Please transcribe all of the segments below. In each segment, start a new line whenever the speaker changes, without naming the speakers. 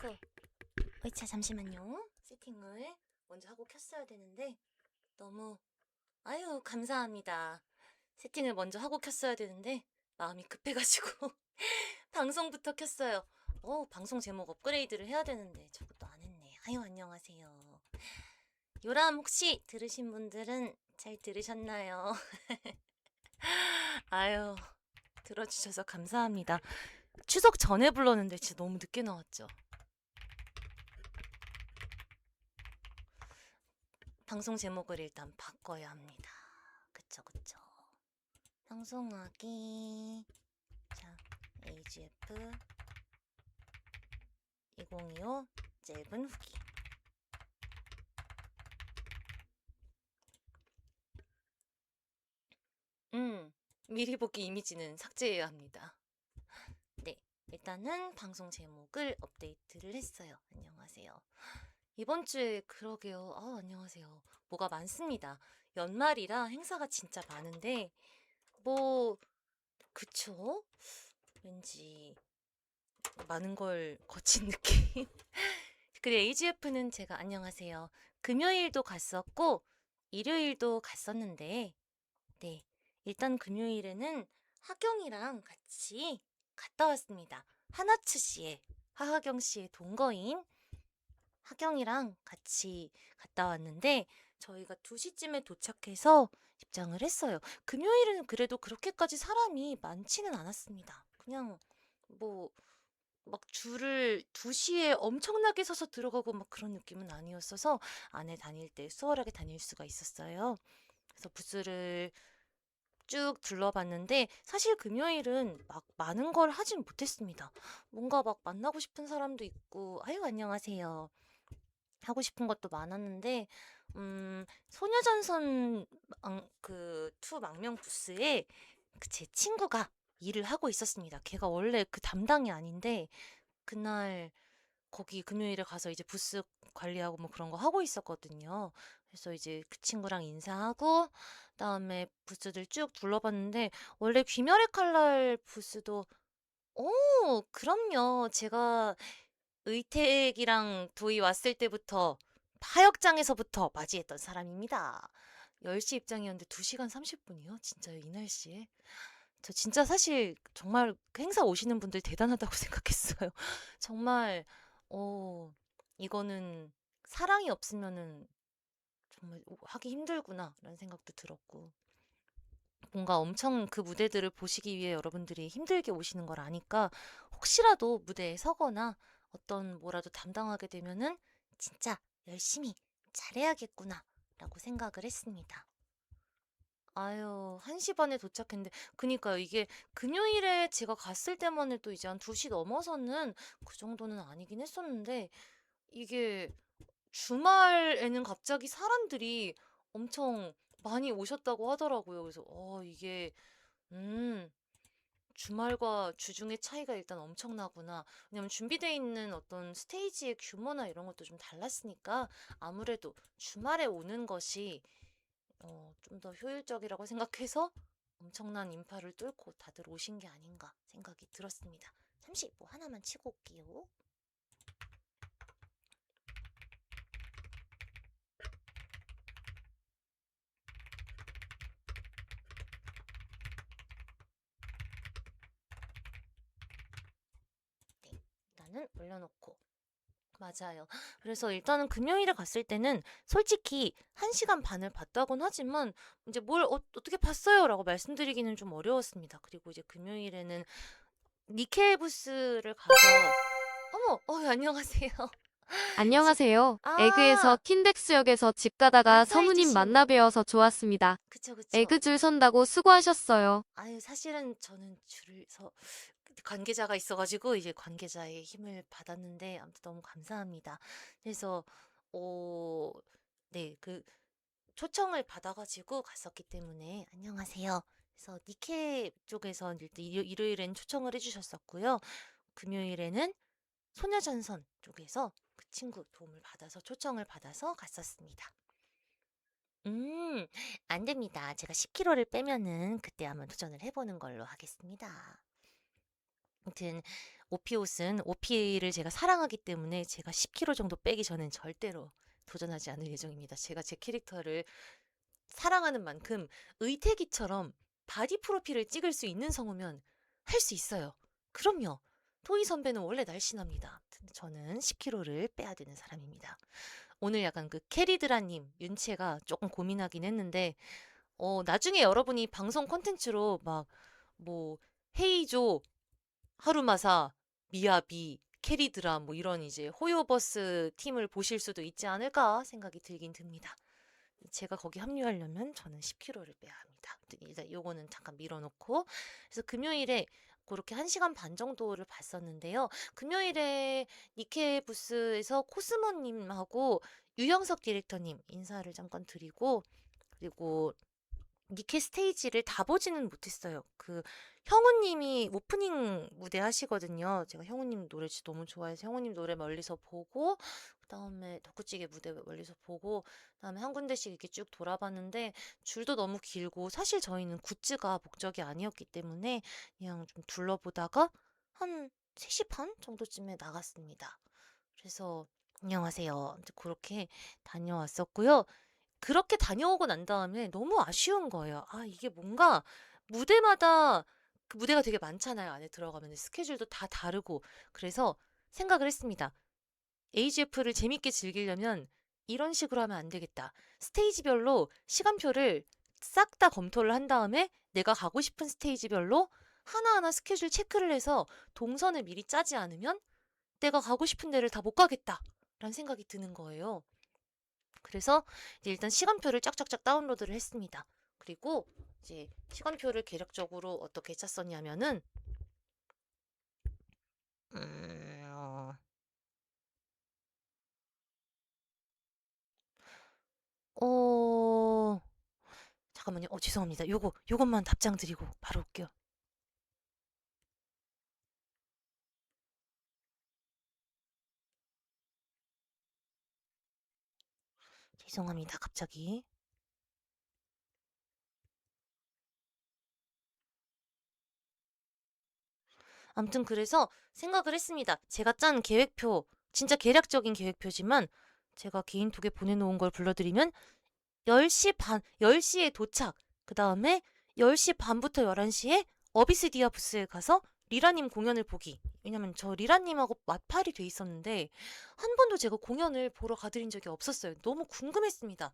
아이고, 어이차 잠시만요. 세팅을 먼저 하고 켰어야 되는데 너무 아유 감사합니다. 세팅을 먼저 하고 켰어야 되는데 마음이 급해가지고 방송부터 켰어요. 방송 제목 업그레이드를 해야 되는데 저것도 안 했네. 아유 안녕하세요. 요람 혹시 들으신 분들은 잘 들으셨나요? 아유 들어주셔서 감사합니다. 추석 전에 불렀는데 진짜 너무 늦게 나왔죠. 방송 제목을 일단 바꿔야 합니다. 그쵸. 방송하기. 자, AGF 2025 짧은 후기. 미리 보기 이미지는 삭제해야 합니다. 네, 일단은 방송 제목을 업데이트를 했어요. 안녕하세요. 이번 주에 그러게요. 안녕하세요. 뭐가 많습니다. 연말이라 행사가 진짜 많은데 뭐 그쵸? 왠지 많은 걸 거친 느낌. 그리고 AGF는 제가 안녕하세요. 금요일도 갔었고 일요일도 갔었는데 네, 일단 금요일에는 하경이랑 같이 갔다 왔습니다. 하나츠 씨의 하하경 씨의 동거인 하경이랑 같이 갔다 왔는데 저희가 2시쯤에 도착해서 입장을 했어요. 금요일은 그래도 그렇게까지 사람이 많지는 않았습니다. 그냥 뭐 막 줄을 2시에 엄청나게 서서 들어가고 막 그런 느낌은 아니었어서 안에 다닐 때 수월하게 다닐 수가 있었어요. 그래서 부스를 쭉 둘러봤는데 사실 금요일은 막 많은 걸 하진 못했습니다. 뭔가 막 만나고 싶은 사람도 있고 아유 안녕하세요. 하고 싶은 것도 많았는데 소녀전선 그2 망명 부스에 그 제 친구가 일을 하고 있었습니다. 걔가 원래 그 담당이 아닌데 그날 거기 금요일에 가서 이제 부스 관리하고 뭐 그런 거 하고 있었거든요. 그래서 이제 그 친구랑 인사하고 그다음에 부스들 쭉 둘러봤는데 원래 귀멸의 칼날 부스도 그럼요. 제가 의택이랑 도희 왔을 때부터 파역장에서부터 맞이했던 사람입니다. 10시 입장이었는데 2시간 30분이요? 진짜요? 이 날씨에? 저 진짜 사실 정말 그 행사 오시는 분들 대단하다고 생각했어요. 정말 이거는 사랑이 없으면은 정말 하기 힘들구나라는 생각도 들었고 뭔가 엄청 그 무대들을 보시기 위해 여러분들이 힘들게 오시는 걸 아니까 혹시라도 무대에 서거나 어떤 뭐라도 담당하게 되면은 진짜 열심히 잘해야겠구나라고 생각을 했습니다. 아유, 1시 반에 도착했는데, 그니까요, 이게 금요일에 제가 갔을 때만 해도 이제 한 2시 넘어서는 그 정도는 아니긴 했었는데, 이게 주말에는 갑자기 사람들이 엄청 많이 오셨다고 하더라고요. 그래서, 이게, 음, 주말과 주중의 차이가 일단 엄청나구나. 왜냐면 준비되어 있는 어떤 스테이지의 규모나 이런 것도 좀 달랐으니까 아무래도 주말에 오는 것이 좀 더 효율적이라고 생각해서 엄청난 인파를 뚫고 다들 오신 게 아닌가 생각이 들었습니다. 잠시 뭐 하나만 치고 올게요. 네, 일단은 올려놓고. 맞아요. 그래서 일단은 금요일에 갔을 때는 솔직히 1시간 반을 봤다곤 하지만 이제 뭘 어떻게 봤어요? 라고 말씀드리기는 좀 어려웠습니다. 그리고 이제 금요일에는 니케 부스를 가서 어머, 안녕하세요. 지,
안녕하세요. 에그에서
아,
킨덱스역에서 집 가다가
인사해
성우님
주신,
만나 뵈어서 좋았습니다.
그쵸.
에그 줄 선다고 수고하셨어요.
아유, 사실은 저는 줄을 서 관계자가 있어가지고 이제 관계자의 힘을 받았는데 아무튼 너무 감사합니다. 그래서 어, 네, 그 초청을 받아가지고 갔었기 때문에 안녕하세요. 그래서 니케 쪽에서 일단 일요일엔 초청을 해주셨었고요. 금요일에는 소녀전선 쪽에서 그 친구 도움을 받아서 초청을 받아서 갔었습니다. 음, 안 됩니다. 제가 10kg를 빼면은 그때 한번 도전을 해보는 걸로 하겠습니다. 아무튼 오피 옷은 오피를 제가 사랑하기 때문에 제가 10kg 정도 빼기 전엔 절대로 도전하지 않을 예정입니다. 제가 제 캐릭터를 사랑하는 만큼 의태기처럼 바디 프로필을 찍을 수 있는 성우면 할 수 있어요. 그럼요. 토이 선배는 원래 날씬합니다. 저는 10kg를 빼야 되는 사람입니다. 오늘 약간 그 캐리드라님 윤채가 조금 고민하긴 했는데 나중에 여러분이 방송 콘텐츠로 막 뭐 헤이조, 하루마사, 미야비, 캐리드라 뭐 이런 이제 호요버스 팀을 보실 수도 있지 않을까 생각이 들긴 듭니다. 제가 거기 합류하려면 저는 10kg를 빼야 합니다. 일단 요거는 잠깐 밀어놓고 그래서 금요일에 그렇게 1시간 반 정도를 봤었는데요. 금요일에 니케 부스에서 코스모님하고 유영석 디렉터님 인사를 잠깐 드리고 그리고 니케 스테이지를 다 보지는 못했어요. 그 형우님이 오프닝 무대 하시거든요. 제가 형우님 노래 진짜 너무 좋아해서 형우님 노래 멀리서 보고 그다음에 덕후찌개 무대 멀리서 보고 그다음에 한 군데씩 이렇게 쭉 돌아봤는데 줄도 너무 길고 사실 저희는 굿즈가 목적이 아니었기 때문에 그냥 좀 둘러보다가 한 3시 반 정도쯤에 나갔습니다. 그래서 안녕하세요. 그렇게 다녀왔었고요. 그렇게 다녀오고 난 다음에 너무 아쉬운 거예요. 아, 이게 뭔가 무대마다 그 무대가 되게 많잖아요. 안에 들어가면 스케줄도 다 다르고. 그래서 생각을 했습니다. AGF를 재밌게 즐기려면 이런 식으로 하면 안 되겠다. 스테이지별로 시간표를 싹 다 검토를 한 다음에 내가 가고 싶은 스테이지별로 하나하나 스케줄 체크를 해서 동선을 미리 짜지 않으면 내가 가고 싶은 데를 다 못 가겠다. 라는 생각이 드는 거예요. 그래서 이제 일단 시간표를 쫙쫙쫙 다운로드를 했습니다. 그리고 이제 시간표를 계략적으로 어떻게 짰었냐면은 음, 어, 어, 잠깐만요. 죄송합니다. 요것만 답장 드리고 바로 올게요. 죄송합니다. 갑자기. 아무튼 그래서 생각을 했습니다. 제가 짠 계획표, 진짜 계략적인 계획표지만 제가 개인톡에 보내놓은 걸 불러드리면 10시 반, 10시에 도착. 그 다음에 10시 반부터 11시에 어비스디아 부스에 가서 리라님 공연을 보기. 왜냐면 저 리라님하고 맞팔이 돼 있었는데 한 번도 제가 공연을 보러 가드린 적이 없었어요. 너무 궁금했습니다.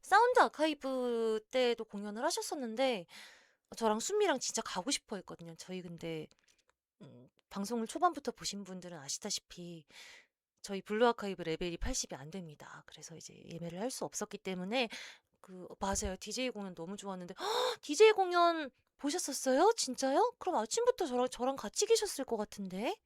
사운드 아카이브 때도 공연을 하셨었는데 저랑 순미랑 진짜 가고 싶어 했거든요. 저희 근데 방송을 초반부터 보신 분들은 아시다시피 저희 블루 아카이브 레벨이 80이 안 됩니다. 그래서 이제 예매를 할 수 없었기 때문에 맞아요. DJ 공연 너무 좋았는데 DJ 공연 보셨었어요? 진짜요? 그럼 아침부터 저랑 같이 계셨을 것 같은데.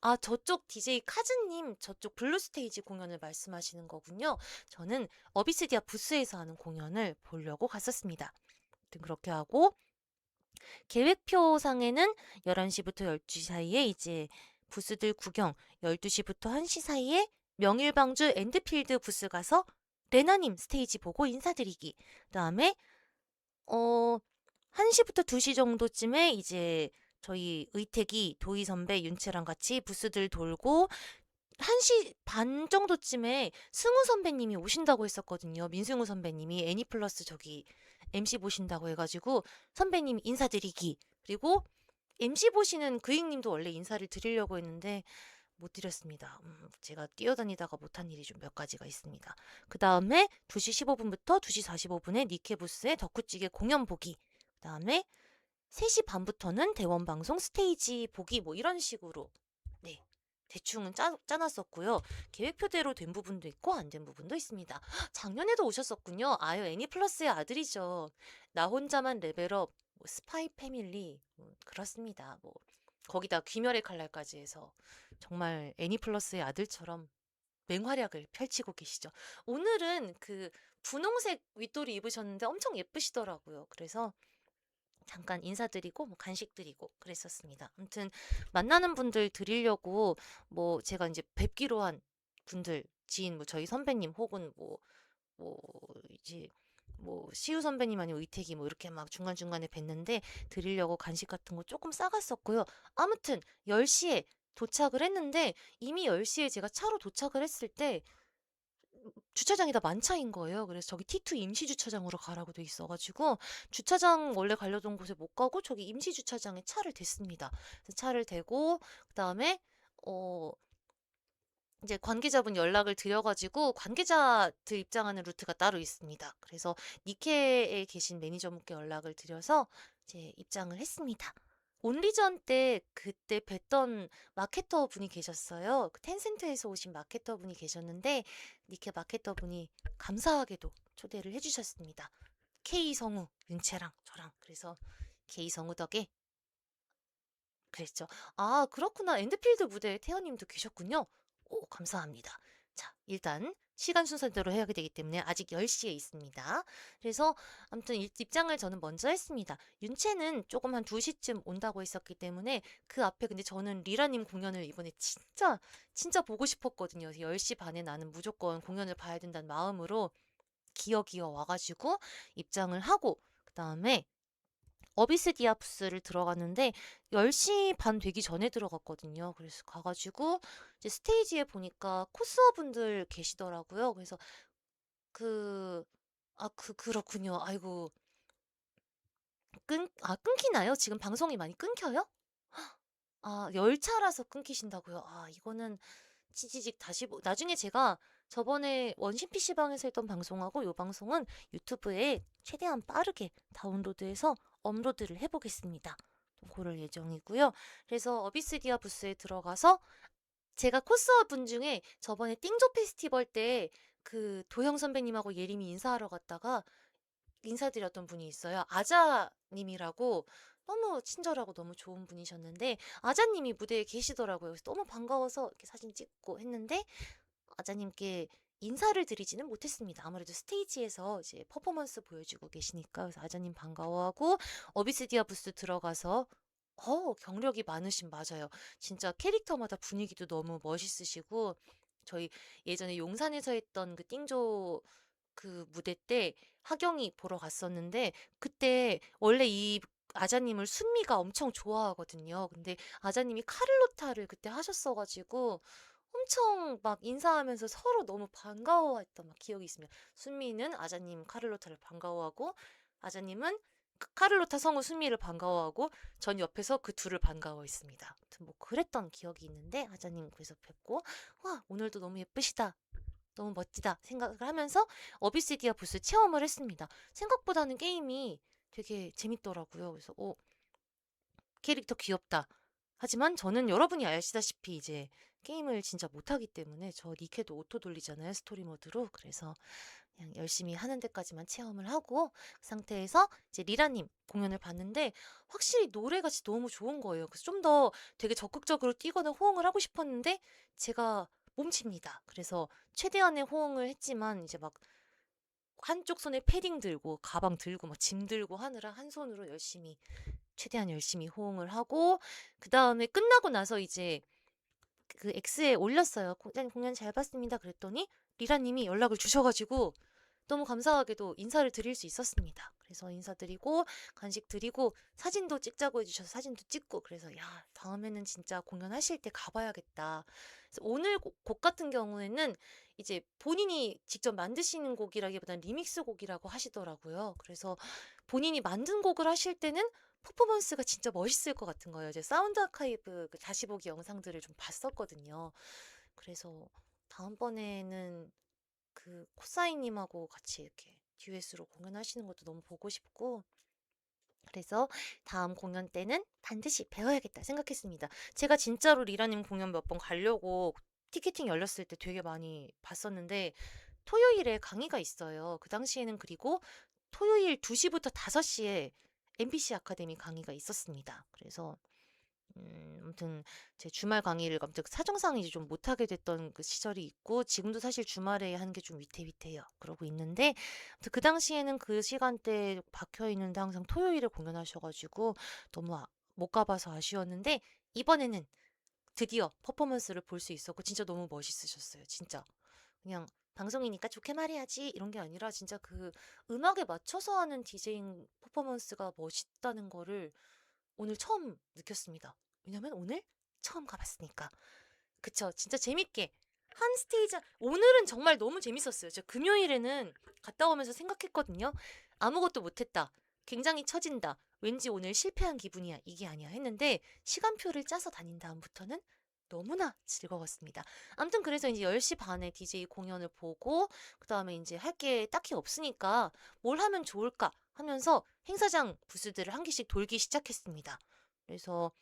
아, 저쪽 DJ 카즈님, 저쪽 블루 스테이지 공연을 말씀하시는 거군요. 저는 어비스디아 부스에서 하는 공연을 보려고 갔었습니다. 아무튼 그렇게 하고 계획표상에는 11시부터 12시 사이에 이제 부스들 구경, 12시부터 1시 사이에 명일방주 엔드필드 부스 가서 레나님 스테이지 보고 인사드리기. 그다음에 1시부터 2시 정도쯤에 이제 저희 의택이 도희 선배, 윤채랑 같이 부스들 돌고 1시 반 정도쯤에 승우 선배님이 오신다고 했었거든요. 민승우 선배님이 애니플러스 저기 MC 보신다고 해가지고 선배님 인사드리기. 그리고 MC 보시는 그익님도 원래 인사를 드리려고 했는데 못 드렸습니다. 제가 뛰어다니다가 못한 일이 좀 몇 가지가 있습니다. 그 다음에 2시 15분부터 2시 45분에 니케부스의 덕후찌개 공연 보기. 그 다음에 3시 반부터는 대원방송 스테이지 보기 뭐 이런 식으로 네 대충은 짜놨었고요. 계획표대로 된 부분도 있고 안 된 부분도 있습니다. 작년에도 오셨었군요. 아유 애니플러스의 아들이죠. 나 혼자만 레벨업 뭐 스파이 패밀리 그렇습니다. 뭐 거기다 귀멸의 칼날까지 해서 정말 애니플러스의 아들처럼 맹활약을 펼치고 계시죠. 오늘은 그 분홍색 윗도리 입으셨는데 엄청 예쁘시더라고요. 그래서 잠깐 인사드리고 뭐 간식 드리고 그랬었습니다. 아무튼 만나는 분들 드리려고 뭐 제가 이제 뵙기로 한 분들 지인 뭐 저희 선배님 혹은 뭐 이제 뭐 시우 선배님 아니면 의택이 뭐 이렇게 막 중간중간에 뵀는데 드리려고 간식 같은 거 조금 싸갔었고요. 아무튼 10시에 도착을 했는데 이미 10시에 제가 차로 도착을 했을 때 주차장이 다 만차인 거예요. 그래서 저기 T2 임시 주차장으로 가라고 돼 있어 가지고 주차장 원래 가려던 곳에 못 가고 저기 임시 주차장에 차를 댔습니다. 그래서 차를 대고 그다음에 어 이제 관계자분 연락을 드려 가지고 관계자들 입장하는 루트가 따로 있습니다. 그래서 니케에 계신 매니저분께 연락을 드려서 이제 입장을 했습니다. 온리전 때 그때 뵀던 마케터 분이 계셨어요. 그 텐센트에서 오신 마케터 분이 계셨는데 니케 마케터 분이 감사하게도 초대를 해주셨습니다. K 성우 윤채랑 저랑 그래서 K 성우 덕에 그랬죠. 아, 그렇구나. 엔드필드 무대에 태연님도 계셨군요. 오, 감사합니다. 자, 일단 시간 순서대로 해야 되기 때문에 아직 10시에 있습니다. 그래서 아무튼 입장을 저는 먼저 했습니다. 윤채는 조금 한 2시쯤 온다고 했었기 때문에 그 앞에 근데 저는 리라님 공연을 이번에 진짜 보고 싶었거든요. 10시 반에 나는 무조건 공연을 봐야 된다는 마음으로 기어 와가지고 입장을 하고 그 다음에 어비스 디아프스를 들어갔는데 10시 반 되기 전에 들어갔거든요. 그래서 가가지고 이제 스테이지에 보니까 코스어 분들 계시더라고요. 그래서 그, 그렇군요. 아이고, 끊기나요? 지금 방송이 많이 끊겨요? 아, 열차라서 끊기신다고요? 아, 이거는 치지직 다시 나중에 제가 저번에 원신 PC방에서 했던 방송하고 요 방송은 유튜브에 최대한 빠르게 다운로드해서 업로드를 해보겠습니다. 그럴 예정이고요. 그래서 어비스디아 부스에 들어가서 제가 코스어 분 중에 저번에 띵조 페스티벌 때 그 도영 선배님하고 예림이 인사하러 갔다가 인사드렸던 분이 있어요. 아자님이라고 너무 친절하고 너무 좋은 분이셨는데 아자님이 무대에 계시더라고요. 그래서 너무 반가워서 이렇게 사진 찍고 했는데 아자님께 인사를 드리지는 못했습니다. 아무래도 스테이지에서 이제 퍼포먼스 보여주고 계시니까 그래서 아자님 반가워하고 어비스디아 부스 들어가서 경력이 많으신 맞아요. 진짜 캐릭터마다 분위기도 너무 멋있으시고 저희 예전에 용산에서 했던 그 띵조 그 무대 때 하경이 보러 갔었는데 그때 원래 이 아자님을 순미가 엄청 좋아하거든요. 근데 아자님이 카를로타를 그때 하셨어 가지고 엄청 막 인사하면서 서로 너무 반가워했던 막 기억이 있습니다. 순미는 아자님 카를로타를 반가워하고 아자님은 그 카를로타 성우 순미를 반가워하고 전 옆에서 그 둘을 반가워했습니다. 아무튼 뭐 그랬던 기억이 있는데 아자님 그래서 뵙고 와 오늘도 너무 예쁘시다. 너무 멋지다 생각을 하면서 어비스디아 부스 체험을 했습니다. 생각보다는 게임이 되게 재밌더라고요. 그래서 캐릭터 귀엽다. 하지만 저는 여러분이 아시다시피 이제 게임을 진짜 못하기 때문에 저 니케도 오토 돌리잖아요. 스토리 모드로. 그래서 그냥 열심히 하는 데까지만 체험을 하고 그 상태에서 이제 리라님 공연을 봤는데 확실히 노래가 진짜 너무 좋은 거예요. 그래서 좀 더 되게 적극적으로 뛰거나 호응을 하고 싶었는데 제가 몸칩니다. 그래서 최대한의 호응을 했지만 이제 막 한쪽 손에 패딩 들고 가방 들고 막 짐 들고 하느라 한 손으로 최대한 열심히 호응을 하고 그다음에 끝나고 나서 이제 그 X에 올렸어요. 공연 잘 봤습니다. 그랬더니 리라님이 연락을 주셔가지고 너무 감사하게도 인사를 드릴 수 있었습니다. 그래서 인사드리고 간식 드리고 사진도 찍자고 해주셔서 사진도 찍고 그래서 야 다음에는 진짜 공연하실 때 가봐야겠다. 그래서 오늘 곡 같은 경우에는 이제 본인이 직접 만드시는 곡이라기보다는 리믹스 곡이라고 하시더라고요. 그래서 본인이 만든 곡을 하실 때는 퍼포먼스가 진짜 멋있을 것 같은 거예요. 이제 사운드 아카이브 그 다시 보기 영상들을 좀 봤었거든요. 그래서 다음번에는 그 코사이님하고 같이 이렇게 듀엣으로 공연하시는 것도 너무 보고 싶고 그래서 다음 공연 때는 반드시 배워야겠다 생각했습니다. 제가 진짜로 리라님 공연 몇 번 가려고 티켓팅 열렸을 때 되게 많이 봤었는데 토요일에 강의가 있어요. 그 당시에는 그리고 토요일 2시부터 5시에 MBC 아카데미 강의가 있었습니다. 그래서 아무튼 제 주말 강의를 아무튼 사정상 이제 좀 못하게 됐던 그 시절이 있고 지금도 사실 주말에 하는 게 좀 위태위태해요. 그러고 있는데 아무튼 그 당시에는 그 시간대에 박혀 있는데 항상 토요일에 공연하셔가지고 너무 못 가봐서 아쉬웠는데 이번에는 드디어 퍼포먼스를 볼 수 있었고 진짜 너무 멋있으셨어요. 진짜 그냥 방송이니까 좋게 말해야지 이런 게 아니라 진짜 그 음악에 맞춰서 하는 디제잉 퍼포먼스가 멋있다는 거를 오늘 처음 느꼈습니다. 왜냐면 오늘 처음 가봤으니까. 그쵸. 진짜 재밌게 한 스테이지 오늘은 정말 너무 재밌었어요. 저 금요일에는 갔다 오면서 생각했거든요. 아무것도 못했다. 굉장히 처진다. 왠지 오늘 실패한 기분이야. 이게 아니야 했는데 시간표를 짜서 다닌 다음부터는 너무나 즐거웠습니다. 아무튼 그래서 이제 10시 반에 DJ 공연을 보고 그다음에 이제 할 게 딱히 없으니까 뭘 하면 좋을까 하면서 행사장 부스들을 한 개씩 돌기 시작했습니다. 그래서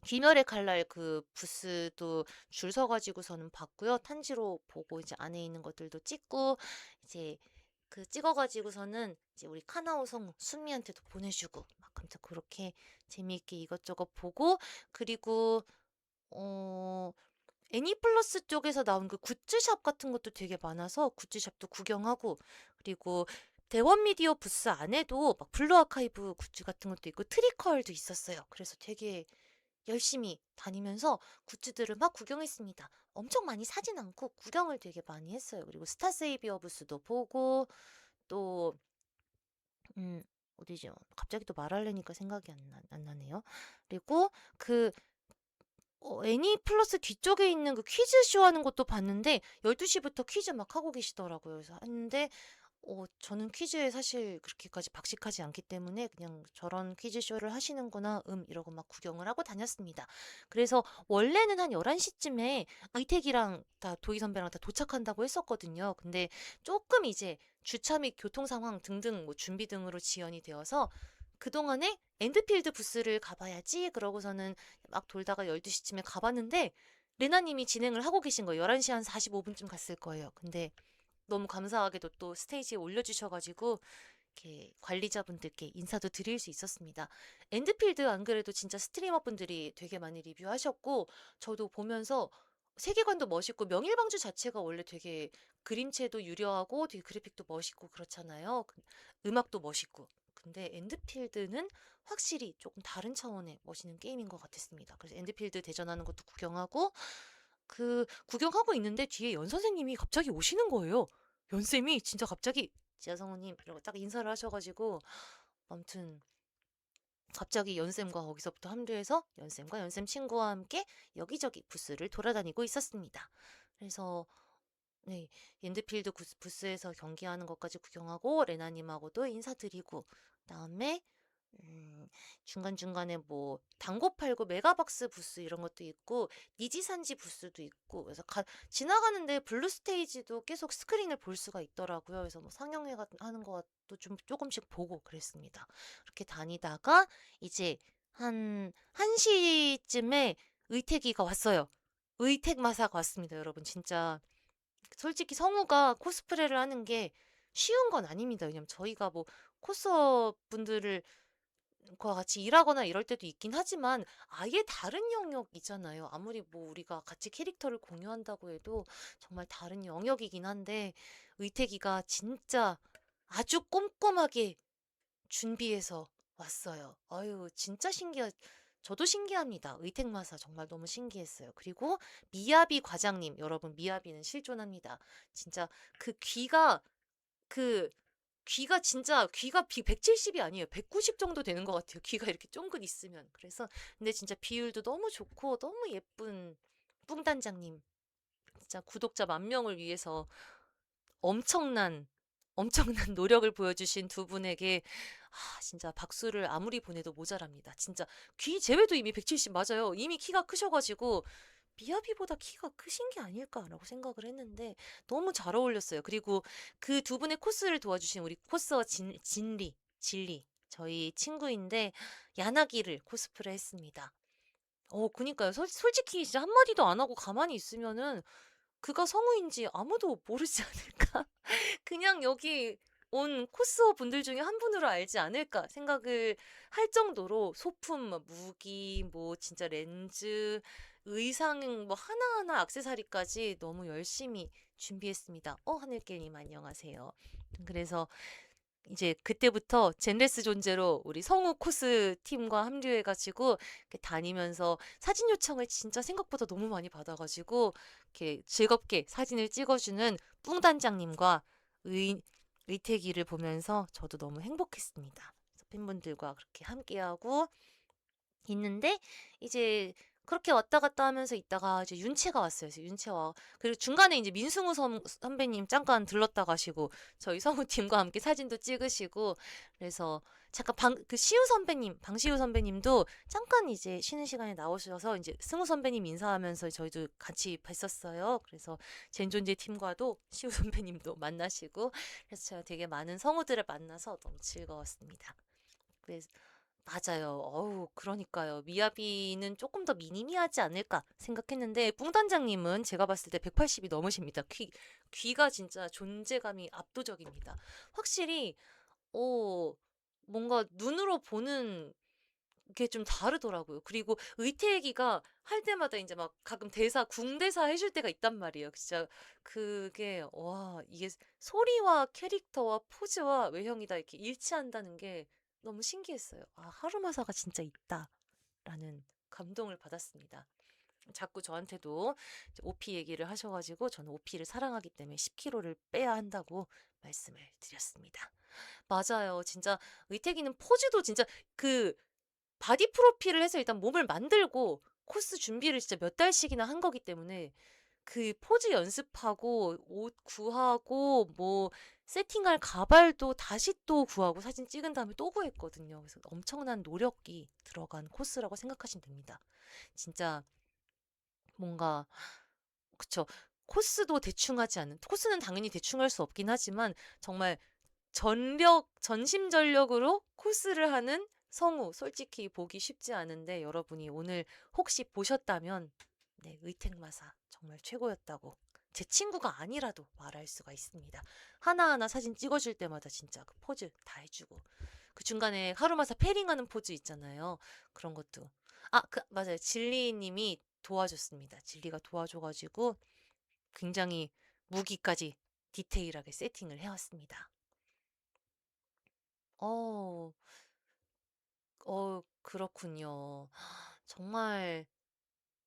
귀멸의 칼날 그 부스도 줄 서가지고서는 봤고요. 탄지로 보고 이제 안에 있는 것들도 찍고 이제 그 찍어가지고서는 이제 우리 카나오 성우 순미한테도 보내주고 막 아무튼 그렇게 재미있게 이것저것 보고 그리고 어 애니플러스 쪽에서 나온 그 굿즈샵 같은 것도 되게 많아서 굿즈샵도 구경하고 그리고 대원 미디어 부스 안에도 막 블루 아카이브 굿즈 같은 것도 있고 트리컬도 있었어요. 그래서 되게 열심히 다니면서 굿즈들을 막 구경했습니다. 엄청 많이 사진 않고 구경을 되게 많이 했어요. 그리고 스타세이비어 부스도 보고 또 어디죠? 갑자기 또 말하려니까 생각이 안 나네요. 그리고 그 애니 플러스 뒤쪽에 있는 그 퀴즈쇼 하는 것도 봤는데 12시부터 퀴즈 막 하고 계시더라고요. 그래서 했는데 저는 퀴즈에 사실 그렇게까지 박식하지 않기 때문에 그냥 저런 퀴즈쇼를 하시는구나, 이러고 막 구경을 하고 다녔습니다. 그래서 원래는 한 11시쯤에 의택이랑 다 도희 선배랑 다 도착한다고 했었거든요. 근데 조금 이제 주차 및 교통 상황 등등 뭐 준비 등으로 지연이 되어서 그동안에 엔드필드 부스를 가봐야지 그러고서는 막 돌다가 12시쯤에 가봤는데 레나님이 진행을 하고 계신 거예요. 11시 한 45분쯤 갔을 거예요. 근데 너무 감사하게도 또 스테이지에 올려주셔가지고 이렇게 관리자분들께 인사도 드릴 수 있었습니다. 엔드필드 안 그래도 진짜 스트리머 분들이 되게 많이 리뷰하셨고 저도 보면서 세계관도 멋있고 명일방주 자체가 원래 되게 그림체도 유려하고 되게 그래픽도 멋있고 그렇잖아요. 음악도 멋있고. 근데 엔드필드는 확실히 조금 다른 차원의 멋있는 게임인 것 같았습니다. 그래서 엔드필드 대전하는 것도 구경하고 구경하고 있는데 뒤에 연 선생님이 갑자기 오시는 거예요. 연쌤이 진짜 갑자기 지하성우님 이러고 딱 인사를 하셔가지고 아무튼 갑자기 연쌤과 거기서부터 합류해서 연쌤과 연쌤 친구와 함께 여기저기 부스를 돌아다니고 있었습니다. 그래서 네, 엔드필드 부스에서 경기하는 것까지 구경하고 레나님하고도 인사드리고 그다음에 중간중간에 뭐 당고 팔고 메가박스 부스 이런 것도 있고 니지산지 부스도 있고 그래서 지나가는데 블루 스테이지도 계속 스크린을 볼 수가 있더라고요. 그래서 뭐 상영회 하는 것도 좀 조금씩 보고 그랬습니다. 그렇게 다니다가 이제 한 1시쯤에 의택이가 왔어요. 의택 마사가 왔습니다, 여러분. 진짜 솔직히 성우가 코스프레를 하는 게 쉬운 건 아닙니다. 왜냐면 저희가 뭐 코스어 분들을 과 같이 일하거나 이럴 때도 있긴 하지만 아예 다른 영역이잖아요. 아무리 뭐 우리가 같이 캐릭터를 공유한다고 해도 정말 다른 영역이긴 한데 의태기가 진짜 아주 꼼꼼하게 준비해서 왔어요. 아유, 진짜 저도 신기합니다. 의택마사 정말 너무 신기했어요. 그리고 미야비 과장님, 여러분 미야비는 실존합니다. 진짜 그 그 귀가 170이 아니에요. 190 정도 되는 것 같아요. 귀가 이렇게 쫑긋 있으면. 그래서 근데 진짜 비율도 너무 좋고 너무 예쁜 뿡단장님. 진짜 구독자 10,000명을 위해서 엄청난 엄청난 노력을 보여주신 두 분에게 진짜 박수를 아무리 보내도 모자랍니다. 진짜 귀 제외도 이미 170 맞아요. 이미 키가 크셔가지고 미야비보다 키가 크신 게 아닐까라고 생각을 했는데 너무 잘 어울렸어요. 그리고 그 두 분의 코스를 도와주신 우리 코스어 진리 저희 친구인데 야나기를 코스프레 했습니다. 그니까요. 솔직히 진짜 한마디도 안 하고 가만히 있으면은 그가 성우인지 아무도 모르지 않을까? 그냥 여기 온 코스어 분들 중에 한 분으로 알지 않을까 생각을 할 정도로 소품, 뭐 무기, 뭐 진짜 렌즈, 의상 뭐 하나하나 액세서리까지 너무 열심히 준비했습니다. 하늘길님 안녕하세요. 그래서 이제 그때부터 젠레스 존재로 우리 성우 코스 팀과 합류해가지고 이렇게 다니면서 사진 요청을 진짜 생각보다 너무 많이 받아가지고 이렇게 즐겁게 사진을 찍어주는 뿡단장님과 의태기를 보면서 저도 너무 행복했습니다. 그래서 팬분들과 그렇게 함께하고 있는데 이제 그렇게 왔다 갔다 하면서 있다가 이제 윤채가 왔어요. 그래서 윤채와 그리고 중간에 이제 민승우 선배님 잠깐 들렀다 가시고 저희 성우팀과 함께 사진도 찍으시고 그래서 잠깐 그 시우 선배님 방시우 선배님도 잠깐 이제 쉬는 시간에 나오셔서 이제 승우 선배님 인사하면서 저희도 같이 뵀었어요. 그래서 젠존제 팀과도 시우 선배님도 만나시고 그래서 제가 되게 많은 성우들을 만나서 너무 즐거웠습니다. 그래서 맞아요. 어우, 그러니까요. 미야비는 조금 더 미니미하지 않을까 생각했는데, 뿡단장님은 제가 봤을 때 180이 넘으십니다. 귀가 진짜 존재감이 압도적입니다. 확실히, 어, 뭔가 눈으로 보는 게 좀 다르더라고요. 그리고 의태기가 할 때마다 이제 막 가끔 궁대사 해줄 때가 있단 말이에요. 진짜 그게, 와, 이게 소리와 캐릭터와 포즈와 외형이 다 이렇게 일치한다는 게 너무 신기했어요. 아, 하루마사가 진짜 있다라는 감동을 받았습니다. 자꾸 저한테도 OP 얘기를 하셔가지고 저는 OP를 사랑하기 때문에 10kg를 빼야 한다고 말씀을 드렸습니다. 맞아요. 진짜 의태기는 포즈도 진짜 그 바디 프로필을 해서 일단 몸을 만들고 코스 준비를 진짜 몇 달씩이나 한 거기 때문에 그 포즈 연습하고 옷 구하고 뭐 세팅할 가발도 다시 또 구하고 사진 찍은 다음에 또 구했거든요. 그래서 엄청난 노력이 들어간 코스라고 생각하시면 됩니다. 진짜 뭔가 그쵸. 코스도 대충 하지 않는 코스는 당연히 대충 할 수 없긴 하지만 정말 전심전력으로 코스를 하는 성우, 솔직히 보기 쉽지 않은데 여러분이 오늘 혹시 보셨다면, 네, 의택마사 정말 최고였다고 제 친구가 아니라도 말할 수가 있습니다. 하나하나 사진 찍어줄 때마다 진짜 그 포즈 다 해주고, 그 중간에 하루마사 패링하는 포즈 있잖아요. 그런 것도. 아, 맞아요. 진리님이 도와줬습니다. 진리가 도와줘가지고 굉장히 무기까지 디테일하게 세팅을 해왔습니다. 어, 그렇군요. 정말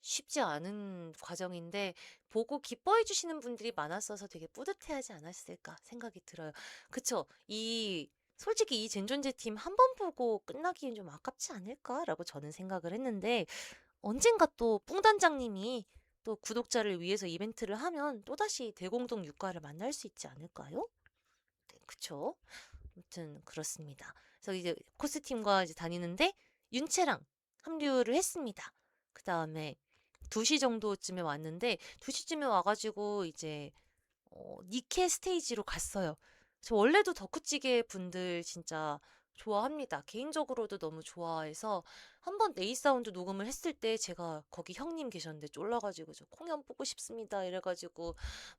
쉽지 않은 과정인데, 보고 기뻐해 주시는 분들이 많았어서 되게 뿌듯해하지 않았을까 생각이 들어요. 그쵸? 솔직히 이 젠존제 팀 한 번 보고 끝나기엔 좀 아깝지 않을까라고 저는 생각을 했는데, 언젠가 또 뿡단장님이 또 구독자를 위해서 이벤트를 하면 또다시 대공동 육가를 만날 수 있지 않을까요? 네, 그쵸? 아무튼 그렇습니다. 그래서 이제 코스팀과 이제 다니는데 윤채랑 합류를 했습니다. 그 다음에 2시 정도쯤에 왔는데 2시쯤에 와가지고 이제 니케 스테이지로 갔어요. 저 원래도 덕후찌개 분들 진짜 좋아합니다. 개인적으로도 너무 좋아해서 한번 네이사운드 녹음을 했을 때 제가 거기 형님 계셨는데 쫄라가지고 저 공연 보고 싶습니다 이래가지고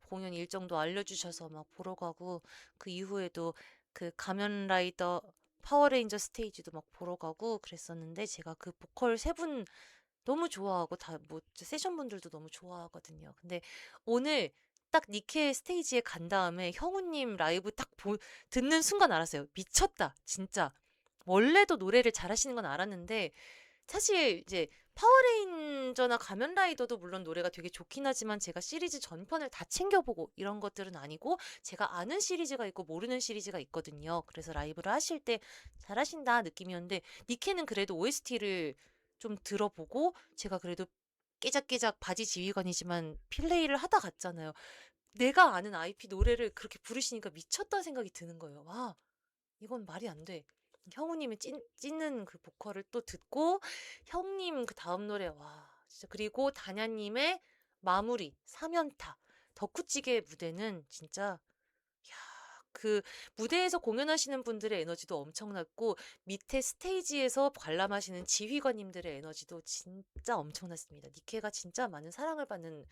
공연 일정도 알려주셔서 막 보러 가고 그 이후에도 그 가면라이더 파워레인저 스테이지도 막 보러 가고 그랬었는데 제가 그 보컬 세 분 너무 좋아하고 다 뭐 세션 분들도 너무 좋아하거든요. 근데 오늘 딱 니케 스테이지에 간 다음에 형우님 라이브 듣는 순간 알았어요. 미쳤다. 진짜. 원래도 노래를 잘하시는 건 알았는데 사실 이제 파워레인저나 가면라이더도 물론 노래가 되게 좋긴 하지만 제가 시리즈 전편을 다 챙겨보고 이런 것들은 아니고 제가 아는 시리즈가 있고 모르는 시리즈가 있거든요. 그래서 라이브를 하실 때 잘하신다 느낌이었는데 니케는 그래도 OST를 좀 들어보고 제가 그래도 깨작깨작 바지 지휘관이지만 플레이를 하다 갔잖아요. 내가 아는 IP 노래를 그렇게 부르시니까 미쳤다는 생각이 드는 거예요. 와, 이건 말이 안 돼. 형우님이 찢는 그 보컬을 또 듣고 형님 그 다음 노래 와 진짜 그리고 다냐님의 마무리 3연타 덕후찌개 무대는 진짜 야, 그 무대에서 공연하시는 분들의 에너지도 엄청났고 밑에 스테이지에서 관람하시는 지휘관님들의 에너지도 진짜 엄청났습니다. 니케가 진짜 많은 사랑을 받는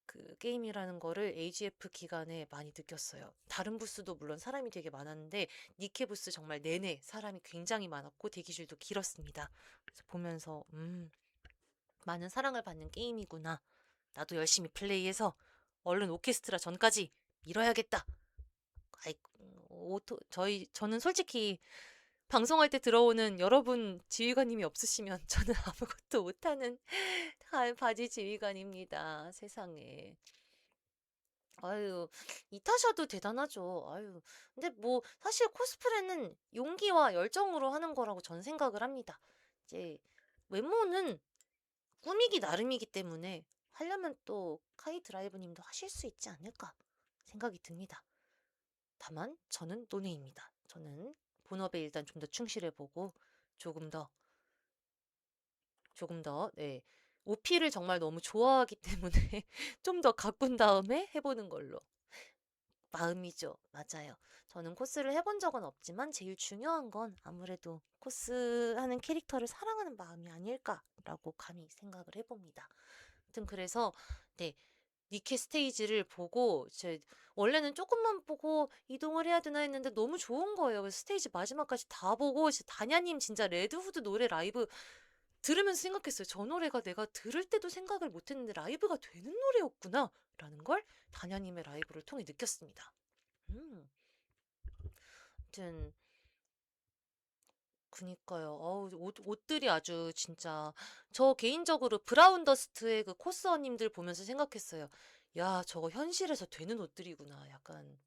그 게임이라는 거를 AGF 기간에 많이 느꼈어요. 다른 부스도 물론 사람이 되게 많았는데 니케 부스 정말 내내 사람이 굉장히 많았고 대기줄도 길었습니다. 그래서 보면서 많은 사랑을 받는 게임이구나. 나도 열심히 플레이해서 얼른 오케스트라 전까지 밀어야겠다. 아이, 저는 솔직히 방송할 때 들어오는 여러분 지휘관님이 없으시면 저는 아무것도 못하는 바지 지휘관입니다. 세상에. 아유, 이타샤도 대단하죠. 아유, 근데 뭐, 사실 코스프레는 용기와 열정으로 하는 거라고 전 생각을 합니다. 이제, 외모는 꾸미기 나름이기 때문에 하려면 또 카이 드라이브님도 하실 수 있지 않을까 생각이 듭니다. 다만, 저는 노네입니다. 저는 본업에 일단 좀 더 충실해보고, 조금 더, 네. 오피를 정말 너무 좋아하기 때문에 좀 더 가꾼 다음에 해보는 걸로. 마음이죠. 맞아요. 저는 코스를 해본 적은 없지만 제일 중요한 건 아무래도 코스하는 캐릭터를 사랑하는 마음이 아닐까라고 감히 생각을 해봅니다. 아무튼 그래서 네. 니케 스테이지를 보고 원래는 조금만 보고 이동을 해야 되나 했는데 너무 좋은 거예요. 그래서 스테이지 마지막까지 다 보고 다냐님 진짜 레드후드 노래 라이브 들으면서 생각했어요. 저 노래가 내가 들을 때도 생각을 못했는데 라이브가 되는 노래였구나 라는 걸 다냐님의 라이브를 통해 느꼈습니다. 아무튼 그니까요. 어우, 옷들이 아주 진짜 저 개인적으로 브라운 더스트의 그 코스어님들 보면서 생각했어요. 야, 저거 현실에서 되는 옷들이구나. 약간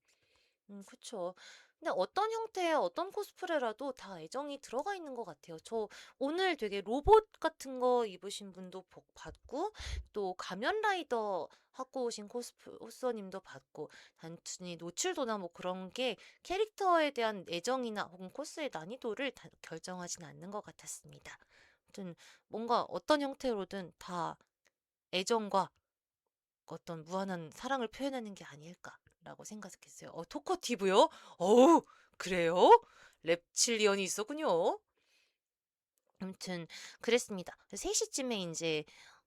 그쵸. 근데 어떤 형태의 어떤 코스프레라도 다 애정이 들어가 있는 것 같아요. 저 오늘 되게 로봇 같은 거 입으신 분도 봤고, 또 가면 라이더 하고 오신 코스님도 봤고, 단순히 노출도나 뭐 그런 게 캐릭터에 대한 애정이나 혹은 코스의 난이도를 결정하진 않는 것 같았습니다. 아무튼 뭔가 어떤 형태로든 다 애정과 어떤 무한한 사랑을 표현하는 게 아닐까라고 생각했어요. 토커티브요? 어우, 그래요? reptilian이 있었군요. 아무튼 그랬습니다. 3시쯤에 이제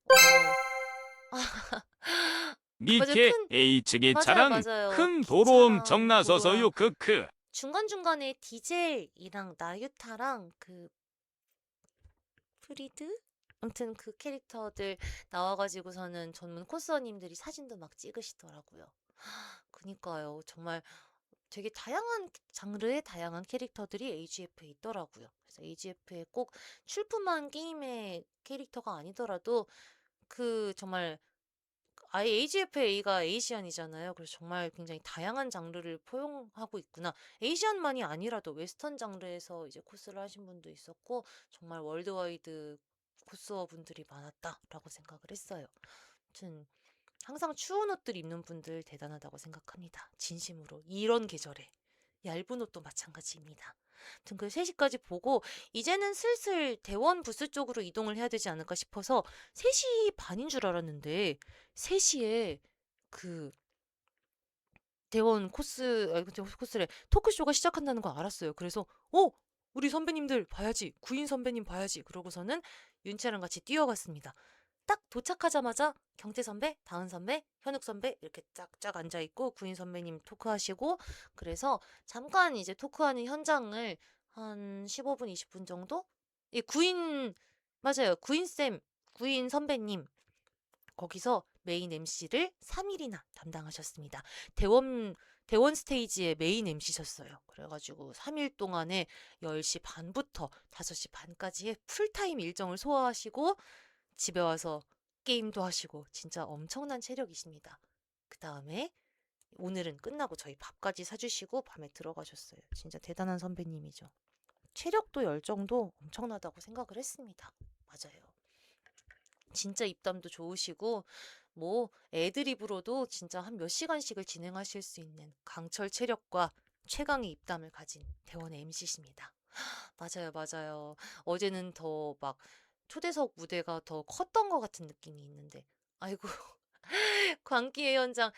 맞아요.
니케 H기
맞아요,
차랑
맞아요.
큰 도로 엄청
기차랑
나서서요.
도로랑
크크.
중간중간에 디젤이랑 나유타랑 그 프리드? 아무튼 그 캐릭터들 나와가지고서는 전문 코스어님들이 사진도 막 찍으시더라고요. 그니까요. 정말 되게 다양한 장르의 다양한 캐릭터들이 AGF에 있더라고요. 그래서 AGF에 꼭 출품한 게임의 캐릭터가 아니더라도 정말 아예 AGFA가 에이시안이잖아요. 그래서 정말 굉장히 다양한 장르를 포용하고 있구나. 에이시안만이 아니라도 웨스턴 장르에서 이제 코스를 하신 분도 있었고 정말 월드와이드 코스어 분들이 많았다라고 생각을 했어요. 아무튼 항상 추운 옷들 입는 분들 대단하다고 생각합니다. 진심으로. 이런 계절에. 얇은 옷도 마찬가지입니다. 아무튼 그 3시까지 보고 이제는 슬슬 대원 부스 쪽으로 이동을 해야 되지 않을까 싶어서 3시 반인 줄 알았는데 3시에 그 대원 코스래 토크쇼가 시작한다는 거 알았어요. 그래서 우리 선배님들 봐야지. 구인 선배님 봐야지. 그러고서는 윤채랑 같이 뛰어갔습니다. 딱 도착하자마자 경태 선배, 다은 선배, 현욱 선배 이렇게 쫙쫙 앉아 있고 구인 선배님 토크하시고 그래서 잠깐 이제 토크하는 현장을 한 15분, 20분 정도? 예, 맞아요. 구인 선배님 거기서 메인 MC를 3일이나 담당하셨습니다. 대원 스테이지의 메인 MC셨어요. 그래가지고 3일 동안에 10시 반부터 5시 반까지의 풀타임 일정을 소화하시고 집에 와서 게임도 하시고 진짜 엄청난 체력이십니다. 그 다음에 오늘은 끝나고 저희 밥까지 사주시고 밤에 들어가셨어요. 진짜 대단한 선배님이죠. 체력도 열정도 엄청나다고 생각을 했습니다. 맞아요. 진짜 입담도 좋으시고 뭐 애드립으로도 진짜 한 몇 시간씩을 진행하실 수 있는 강철 체력과 최강의 입담을 가진 대원의 MC십니다. 맞아요, 맞아요. 어제는 더 막 초대석 무대가 더 컸던 것 같은 느낌이 있는데 아이고 광기의 현장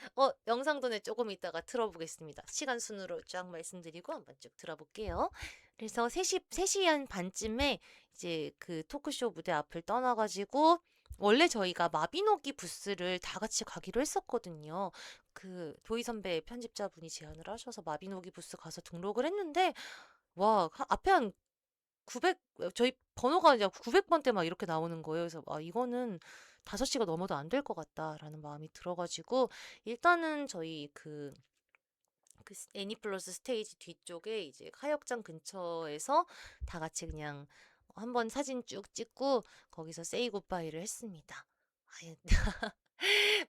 영상도 내 조금 이따가 틀어보겠습니다. 시간 순으로 쫙 말씀드리고 한번 쭉 들어볼게요. 그래서 3시 한 반쯤에 이제 그 토크쇼 무대 앞을 떠나가지고 원래 저희가 마비노기 부스를 다 같이 가기로 했었거든요. 그 도희 선배 편집자분이 제안을 하셔서 마비노기 부스 가서 등록을 했는데 와 앞에 한 900, 저희 번호가 이제 900번대 막 이렇게 나오는 거예요. 그래서 이거는 5시가 넘어도 안 될 것 같다라는 마음이 들어가지고 일단은 저희 그 그 애니플러스 스테이지 뒤쪽에 이제 하역장 근처에서 다 같이 그냥 한번 사진 쭉 찍고 거기서 세이 굿바이를 했습니다. 아유,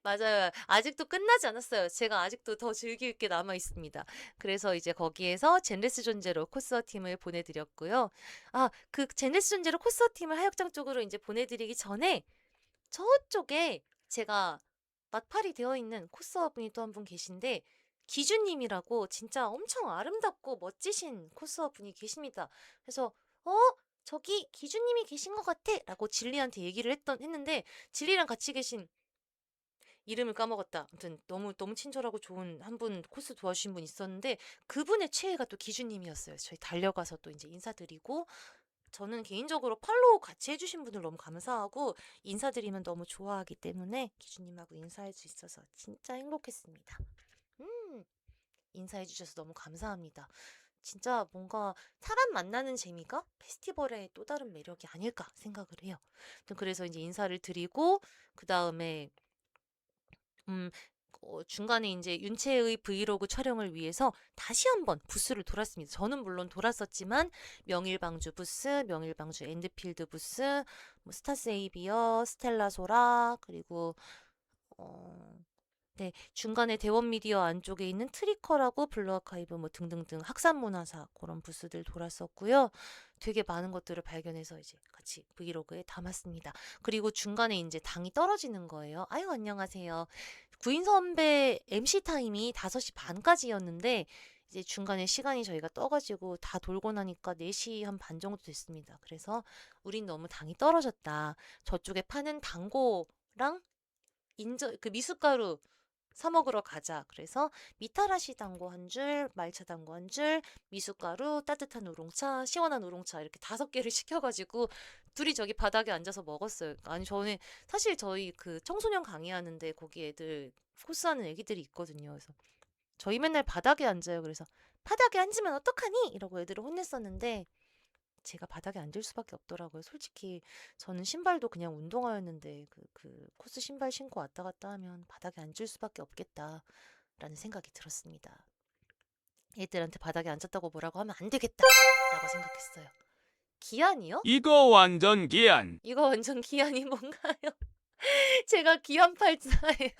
맞아요. 아직도 끝나지 않았어요. 제가 아직도 더 즐길 게 남아 있습니다. 그래서 이제 거기에서 젠레스 존재로 코스어 팀을 보내드렸고요. 아, 그 젠레스 존재로 코스어 팀을 하역장 쪽으로 이제 보내드리기 전에 저쪽에 제가 막팔이 되어 있는 코스어 분이 또 한 분 계신데 기준님이라고 진짜 엄청 아름답고 멋지신 코스어 분이 계십니다. 그래서 저기 기준님이 계신 것 같아 라고 진리한테 얘기를 했는데 진리랑 같이 계신 이름을 까먹었다. 아무튼 너무 친절하고 좋은 한 분 코스 도와주신 분 있었는데 그분의 최애가 또 기준님이었어요. 저희 달려가서 또 이제 인사드리고 저는 개인적으로 팔로우 같이 해주신 분들 너무 감사하고 인사드리면 너무 좋아하기 때문에 기준님하고 인사할 수 있어서 진짜 행복했습니다. 인사해주셔서 너무 감사합니다. 진짜 뭔가 사람 만나는 재미가 페스티벌의 또 다른 매력이 아닐까 생각을 해요. 그래서 이제 인사를 드리고 그 다음에 중간에 이제 윤채의 브이로그 촬영을 위해서 다시 한번 부스를 돌았습니다. 저는 물론 돌았었지만 명일방주 부스, 명일방주 엔드필드 부스, 뭐 스타세이비어, 스텔라 소라 그리고 네, 중간에 대원미디어 안쪽에 있는 트리커라고 블루아카이브 뭐 등등등 학산문화사 그런 부스들 돌았었고요. 되게 많은 것들을 발견해서 이제 같이 브이로그에 담았습니다. 그리고 중간에 이제 당이 떨어지는 거예요. 아유, 안녕하세요. 구인 선배 MC 타임이 5시 반까지였는데 이제 중간에 시간이 저희가 떠가지고 다 돌고 나니까 4시 한 반 정도 됐습니다. 그래서 우린 너무 당이 떨어졌다. 저쪽에 파는 당고랑 그 미숫가루 사 먹으러 가자. 그래서 미타라시 당고 한 줄, 말차 당고 한 줄, 미숫가루, 따뜻한 우롱차, 시원한 우롱차 이렇게 5개를 시켜가지고 둘이 저기 바닥에 앉아서 먹었어요. 아니 저는 사실 저희 그 청소년 강의하는데 거기 애들 코스하는 애기들이 있거든요. 그래서 저희 맨날 바닥에 앉아요. 그래서 바닥에 앉으면 어떡하니? 이러고 애들을 혼냈었는데 제가 바닥에 앉을 수밖에 없더라고요. 솔직히 저는 신발도 그냥 운동화였는데 그 코스 신발 신고 왔다 갔다 하면 바닥에 앉을 수밖에 없겠다라는 생각이 들었습니다. 애들한테 바닥에 앉았다고 뭐라고 하면 안 되겠다라고 생각했어요. 기한이요?
이거 완전 기한.
이거 완전 기한이 뭔가요? 제가 기한 팔자예요.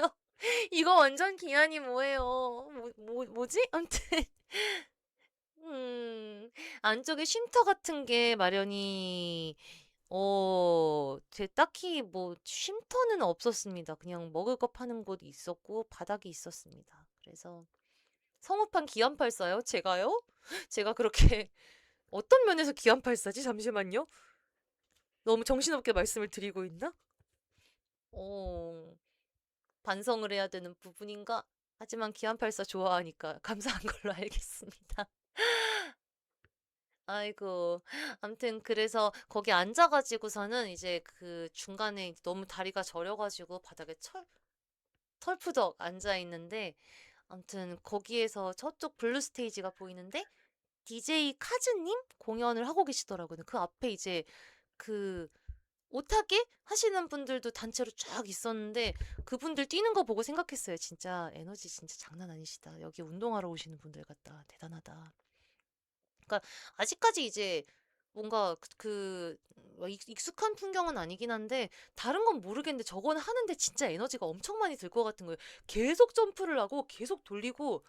이거 완전 기한이 뭐예요? 뭐지? 아무튼 안쪽에 쉼터 같은 게 마련이 제 딱히 뭐 쉼터는 없었습니다. 그냥 먹을 거 파는 곳이 있었고 바닥이 있었습니다. 그래서 성우판 기안팔사요? 제가요? 제가 그렇게 어떤 면에서 기안팔사지? 잠시만요. 너무 정신없게 말씀을 드리고 있나? 반성을 해야 되는 부분인가? 하지만 기안팔사 좋아하니까 감사한 걸로 알겠습니다. 아이고. 암튼 그래서 거기 앉아가지고서는 이제 그 중간에 너무 다리가 저려가지고 바닥에 털푸덕 앉아있는데 암튼 거기에서 저쪽 블루 스테이지가 보이는데 DJ 카즈님 공연을 하고 계시더라고요. 그 앞에 이제 그 오타게 하시는 분들도 단체로 쫙 있었는데 그분들 뛰는 거 보고 생각했어요. 진짜 에너지 진짜 장난 아니시다. 여기 운동하러 오시는 분들 같다. 대단하다. 그러니까 아직까지 이제 뭔가 익숙한 풍경은 아니긴 한데 다른 건 모르겠는데 저거는 하는데 진짜 에너지가 엄청 많이 들 것 같은 거예요. 계속 점프를 하고 계속 돌리고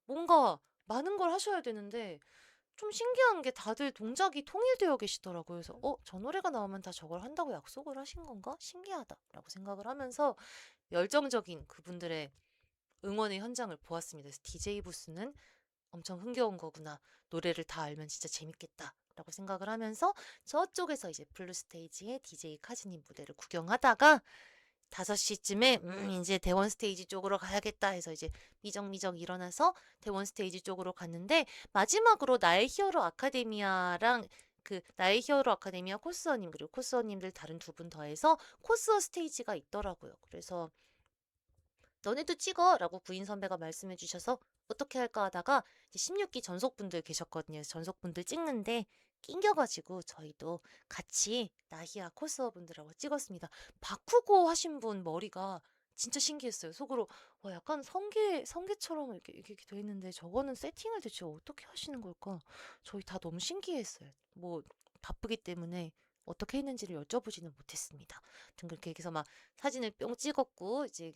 뭔가 많은 걸 하셔야 되는데 좀 신기한 게 다들 동작이 통일되어 계시더라고요. 그래서 저 노래가 나오면 다 저걸 한다고 약속을 하신 건가? 신기하다라고 생각을 하면서 열정적인 그분들의 응원의 현장을 보았습니다. 그래서 DJ 부스는 엄청 흥겨운 거구나. 노래를 다 알면 진짜 재밌겠다. 라고 생각을 하면서 저쪽에서 이제 블루 스테이지의 DJ 카즈님 무대를 구경하다가 5시쯤에 이제 대원 스테이지 쪽으로 가야겠다 해서 이제 미적미적 일어나서 대원 스테이지 쪽으로 갔는데 마지막으로 나의 히어로 아카데미아랑 그 나의 히어로 아카데미아 코스어님 그리고 코스어님들 다른 2분 더해서 코스어 스테이지가 있더라고요. 그래서 너네도 찍어! 라고 구인 선배가 말씀해 주셔서 어떻게 할까 하다가 이제 16기 전속분들 계셨거든요. 그래서 전속분들 찍는데 낑겨가지고 저희도 같이 나히아 코스어 분들하고 찍었습니다. 바쿠고 하신 분 머리가 진짜 신기했어요. 속으로 약간 성게처럼 이렇게 돼 있는데 저거는 세팅을 대체 어떻게 하시는 걸까? 저희 다 너무 신기했어요. 뭐 바쁘기 때문에 어떻게 했는지를 여쭤보지는 못했습니다. 아무튼 그렇게 해서 막 사진을 뿅 찍었고 이제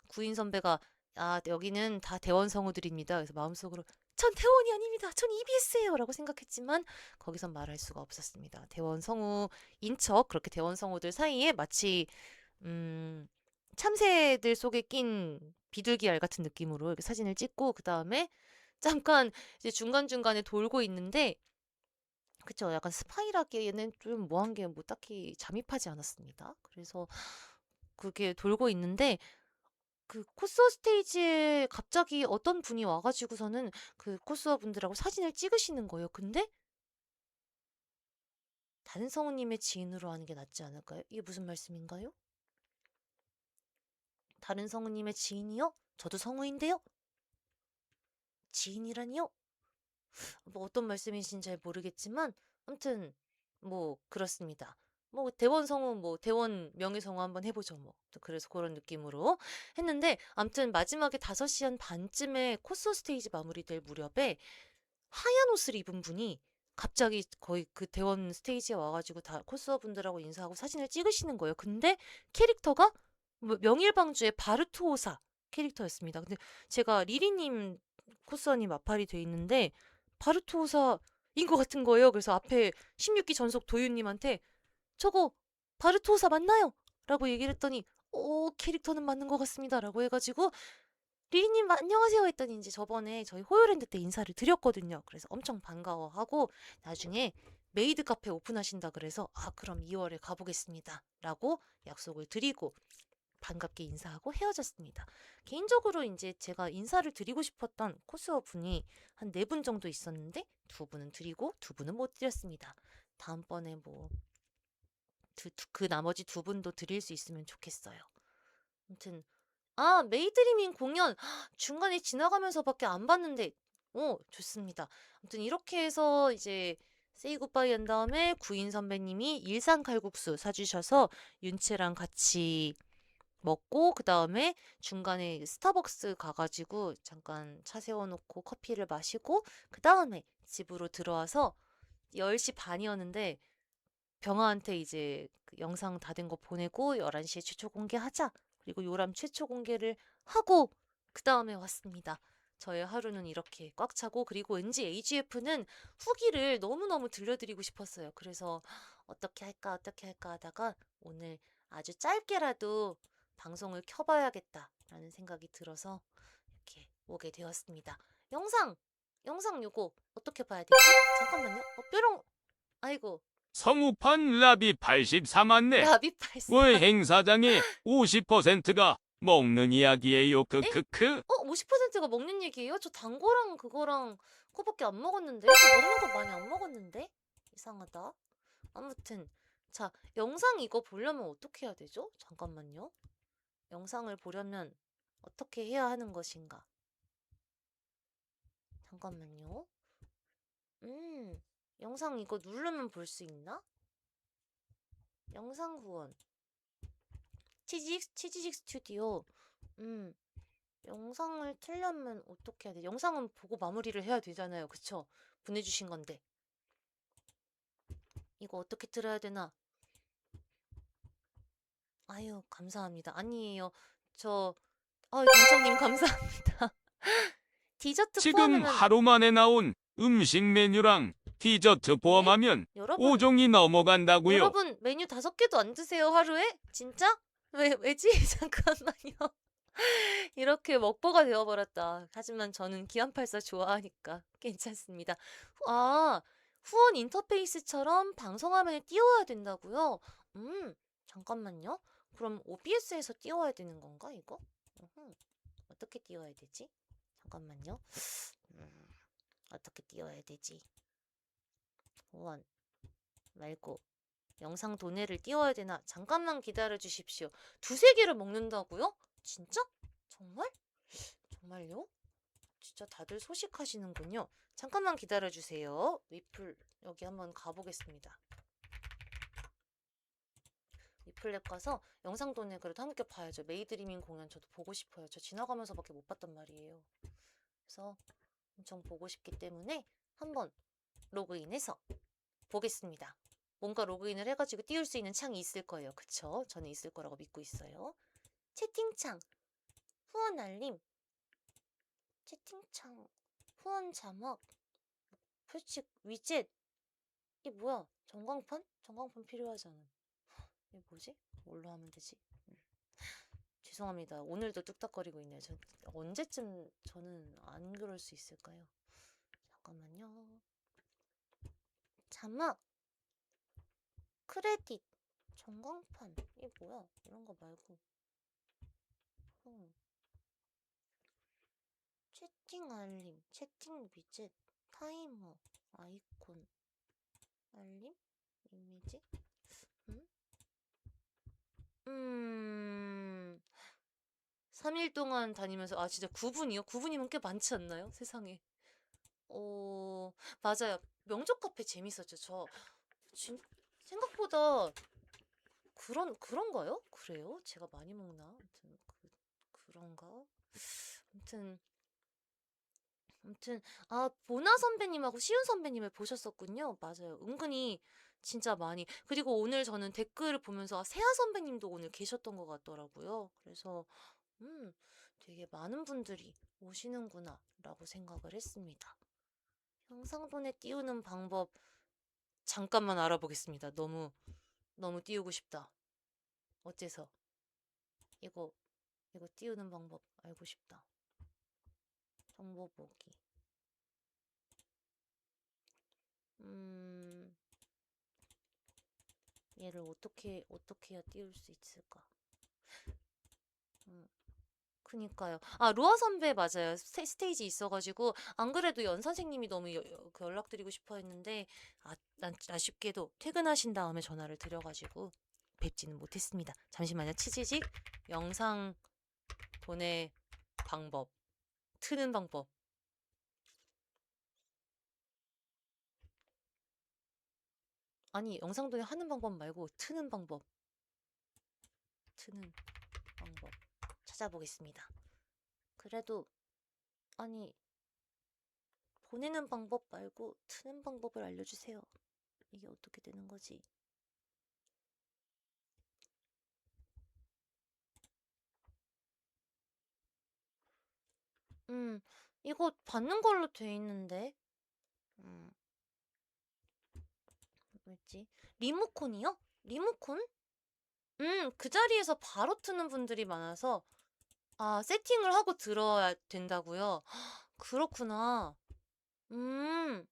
구인 선배가 아 여기는 다 대원 성우들입니다. 그래서 마음속으로 전 대원이 아닙니다. 전 EBS예요라고 생각했지만 거기선 말할 수가 없었습니다. 대원 성우인 척 그렇게 대원 성우들 사이에 마치 음, 참새들 속에 낀 비둘기 알 같은 느낌으로 이렇게 사진을 찍고 그 다음에 잠깐 이제 중간중간에 돌고 있는데 그쵸 약간 스파이라기에는 좀 뭐한 게 뭐 딱히 잠입하지 않았습니다. 그래서 그게 돌고 있는데 그 코스어 스테이지에 갑자기 어떤 분이 와가지고서는 그 코스어 분들하고 사진을 찍으시는 거예요. 근데 다른 성우님의 지인으로 하는 게 낫지 않을까요? 이게 무슨 말씀인가요? 다른 성우님의 지인이요? 저도 성우인데요? 지인이라니요? 뭐 어떤 말씀이신지 잘 모르겠지만 아무튼 뭐 그렇습니다. 뭐 대원 성우 뭐 대원 명예성우 한번 해보죠 뭐. 또 그래서 그런 느낌으로 했는데 아무튼 마지막에 5시 한 반쯤에 코스 스테이지 마무리될 무렵에 하얀 옷을 입은 분이 갑자기 거의 그 대원 스테이지에 와가지고 다 코스어 분들하고 인사하고 사진을 찍으시는 거예요. 근데 캐릭터가 뭐 명일방주의 바르토오사 캐릭터였습니다. 근데 제가 리리님 코스어님 마팔이 돼 있는데 바르토오사인 것 같은 거예요. 그래서 앞에 16기 전속 도윤님한테 저거 바르토오사 맞나요? 라고 얘기를 했더니 캐릭터는 맞는 것 같습니다. 라고 해가지고 리리님 안녕하세요 했더니 이제 저번에 저희 호요랜드 때 인사를 드렸거든요. 그래서 엄청 반가워하고 나중에 메이드 카페 오픈하신다 그래서 아 그럼 2월에 가보겠습니다. 라고 약속을 드리고 반갑게 인사하고 헤어졌습니다. 개인적으로 이제 제가 인사를 드리고 싶었던 코스어 분이 한 4분 정도 있었는데 2분은 드리고 2분은 못 드렸습니다. 다음번에 뭐 그 나머지 2분도 드릴 수 있으면 좋겠어요. 아무튼 아 메이드리밍 공연 중간에 지나가면서밖에 안 봤는데 좋습니다. 아무튼 이렇게 해서 이제 세이 굿바이 한 다음에 구인 선배님이 일산 칼국수 사주셔서 윤채랑 같이 먹고 그 다음에 중간에 스타벅스 가가지고 잠깐 차 세워놓고 커피를 마시고 그 다음에 집으로 들어와서 10시 반이었는데 병아한테 이제 그 영상 다 된 거 보내고 11시에 최초 공개하자. 그리고 요람 최초 공개를 하고 그 다음에 왔습니다. 저의 하루는 이렇게 꽉 차고 그리고 왠지 AGF는 후기를 너무너무 들려드리고 싶었어요. 그래서 어떻게 할까 하다가 오늘 아주 짧게라도 방송을 켜봐야겠다라는 생각이 들어서 이렇게 오게 되었습니다. 영상 요거 어떻게 봐야 되지? 잠깐만요. 뾰롱 아이고
성우판 라비 84만네.
라비 팔사
왜 행사장의 50%가 먹는 이야기예요. 크크크.
50%가 먹는 얘기예요? 저 단 거랑 그거랑 그거밖에 안 먹었는데? 저 먹는 거 많이 안 먹었는데? 이상하다. 아무튼 자 영상 이거 보려면 어떻게 해야 되죠? 잠깐만요. 영상을 보려면 어떻게 해야 하는 것인가? 잠깐만요. 영상 이거 누르면 볼 수 있나? 영상 후원. 치지직 스튜디오. 영상을 틀려면 어떻게 해야 돼? 영상은 보고 마무리를 해야 되잖아요. 그쵸? 보내주신 건데. 이거 어떻게 틀어야 되나? 아유, 감사합니다. 아니에요. 강청님 감사합니다. 디저트
지금
포함하면,
하루 만에 나온 음식 메뉴랑 디저트 포함하면
여러분,
5종이 넘어간다고요.
여러분, 메뉴 5개도 안 드세요, 하루에? 진짜? 왜지? 잠깐만요. 이렇게 먹보가 되어버렸다. 하지만 저는 기안84 좋아하니까 괜찮습니다. 후원 인터페이스처럼 방송 화면에 띄워야 된다고요? 잠깐만요. 그럼 OBS에서 띄워야 되는 건가, 이거? 어떻게 띄워야 되지? 잠깐만요. 어떻게 띄워야 되지? 후원 말고 영상 도내를 띄워야 되나? 잠깐만 기다려 주십시오. 2-3개를 먹는다고요? 진짜? 정말? 정말요? 진짜 다들 소식하시는군요. 잠깐만 기다려 주세요. 위플 여기 한번 가보겠습니다. 애플랩 가서 영상도내 그래도 함께 봐야죠. 메이드리밍 공연 저도 보고 싶어요. 저 지나가면서밖에 못 봤단 말이에요. 그래서 엄청 보고 싶기 때문에 한번 로그인해서 보겠습니다. 뭔가 로그인을 해가지고 띄울 수 있는 창이 있을 거예요. 그쵸? 저는 있을 거라고 믿고 있어요. 채팅창, 후원 알림, 채팅창, 후원 자막, 표식, 위젯. 이게 뭐야? 전광판? 전광판 필요하잖아. 이게 뭐지? 뭘로 하면 되지? 죄송합니다. 오늘도 뚝딱거리고 있네요. 언제쯤 저는 안 그럴 수 있을까요? 잠깐만요. 자막, 크레딧, 전광판. 이게 뭐야? 이런 거 말고. 채팅 알림, 채팅 위젯, 타이머, 아이콘, 알림, 이미지? 음, 3일 동안 다니면서, 진짜 9분이요? 9분이면 꽤 많지 않나요? 세상에. 맞아요. 명절 카페 재밌었죠. 생각보다 그런가요? 그래요? 제가 많이 먹나? 아무튼, 그런가? 아무튼, 보나 선배님하고 시윤 선배님을 보셨었군요. 맞아요. 은근히 진짜 많이. 그리고 오늘 저는 댓글을 보면서 세아 선배님도 오늘 계셨던 것 같더라고요. 그래서, 되게 많은 분들이 오시는구나, 라고 생각을 했습니다. 영상돈에 띄우는 방법, 잠깐만 알아보겠습니다. 너무 띄우고 싶다. 어째서? 이거 띄우는 방법 알고 싶다. 정보 보기. 얘를 어떻게 해야 띄울 수 있을까? 그니까요. 로아 선배 맞아요. 스테이지 있어가지고 안 그래도 연 선생님이 너무 연락드리고 싶어 했는데 난 아쉽게도 퇴근하신 다음에 전화를 드려가지고 뵙지는 못했습니다. 잠시만요. 치지직 영상 보내 방법 트는 방법. 아니 영상 도내 하는 방법 말고 트는 방법 찾아보겠습니다. 그래도 아니 보내는 방법 말고 트는 방법을 알려주세요. 이게 어떻게 되는 거지? 이거 받는 걸로 돼 있는데. 뭐였지? 리모콘이요? 리모콘? 그 자리에서 바로 트는 분들이 많아서 세팅을 하고 들어야 된다고요? 그렇구나. 그러면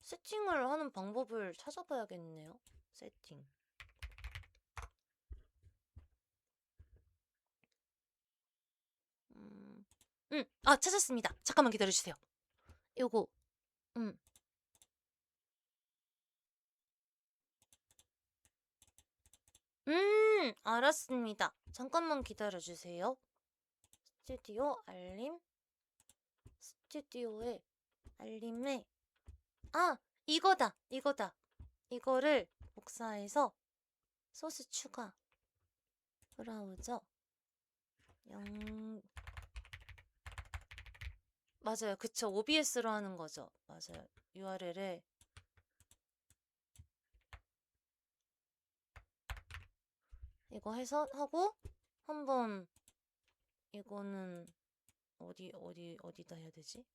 세팅을 하는 방법을 찾아봐야겠네요. 세팅. 찾았습니다. 잠깐만 기다려주세요. 요거, 알았습니다. 잠깐만 기다려주세요. 스튜디오 알림, 스튜디오에 알림에, 이거다. 이거를 복사해서 소스 추가, 브라우저, 맞아요. 그쵸. OBS로 하는 거죠. 맞아요. URL에 이거 해서 하고 한번 이거는 어디다 해야 되지?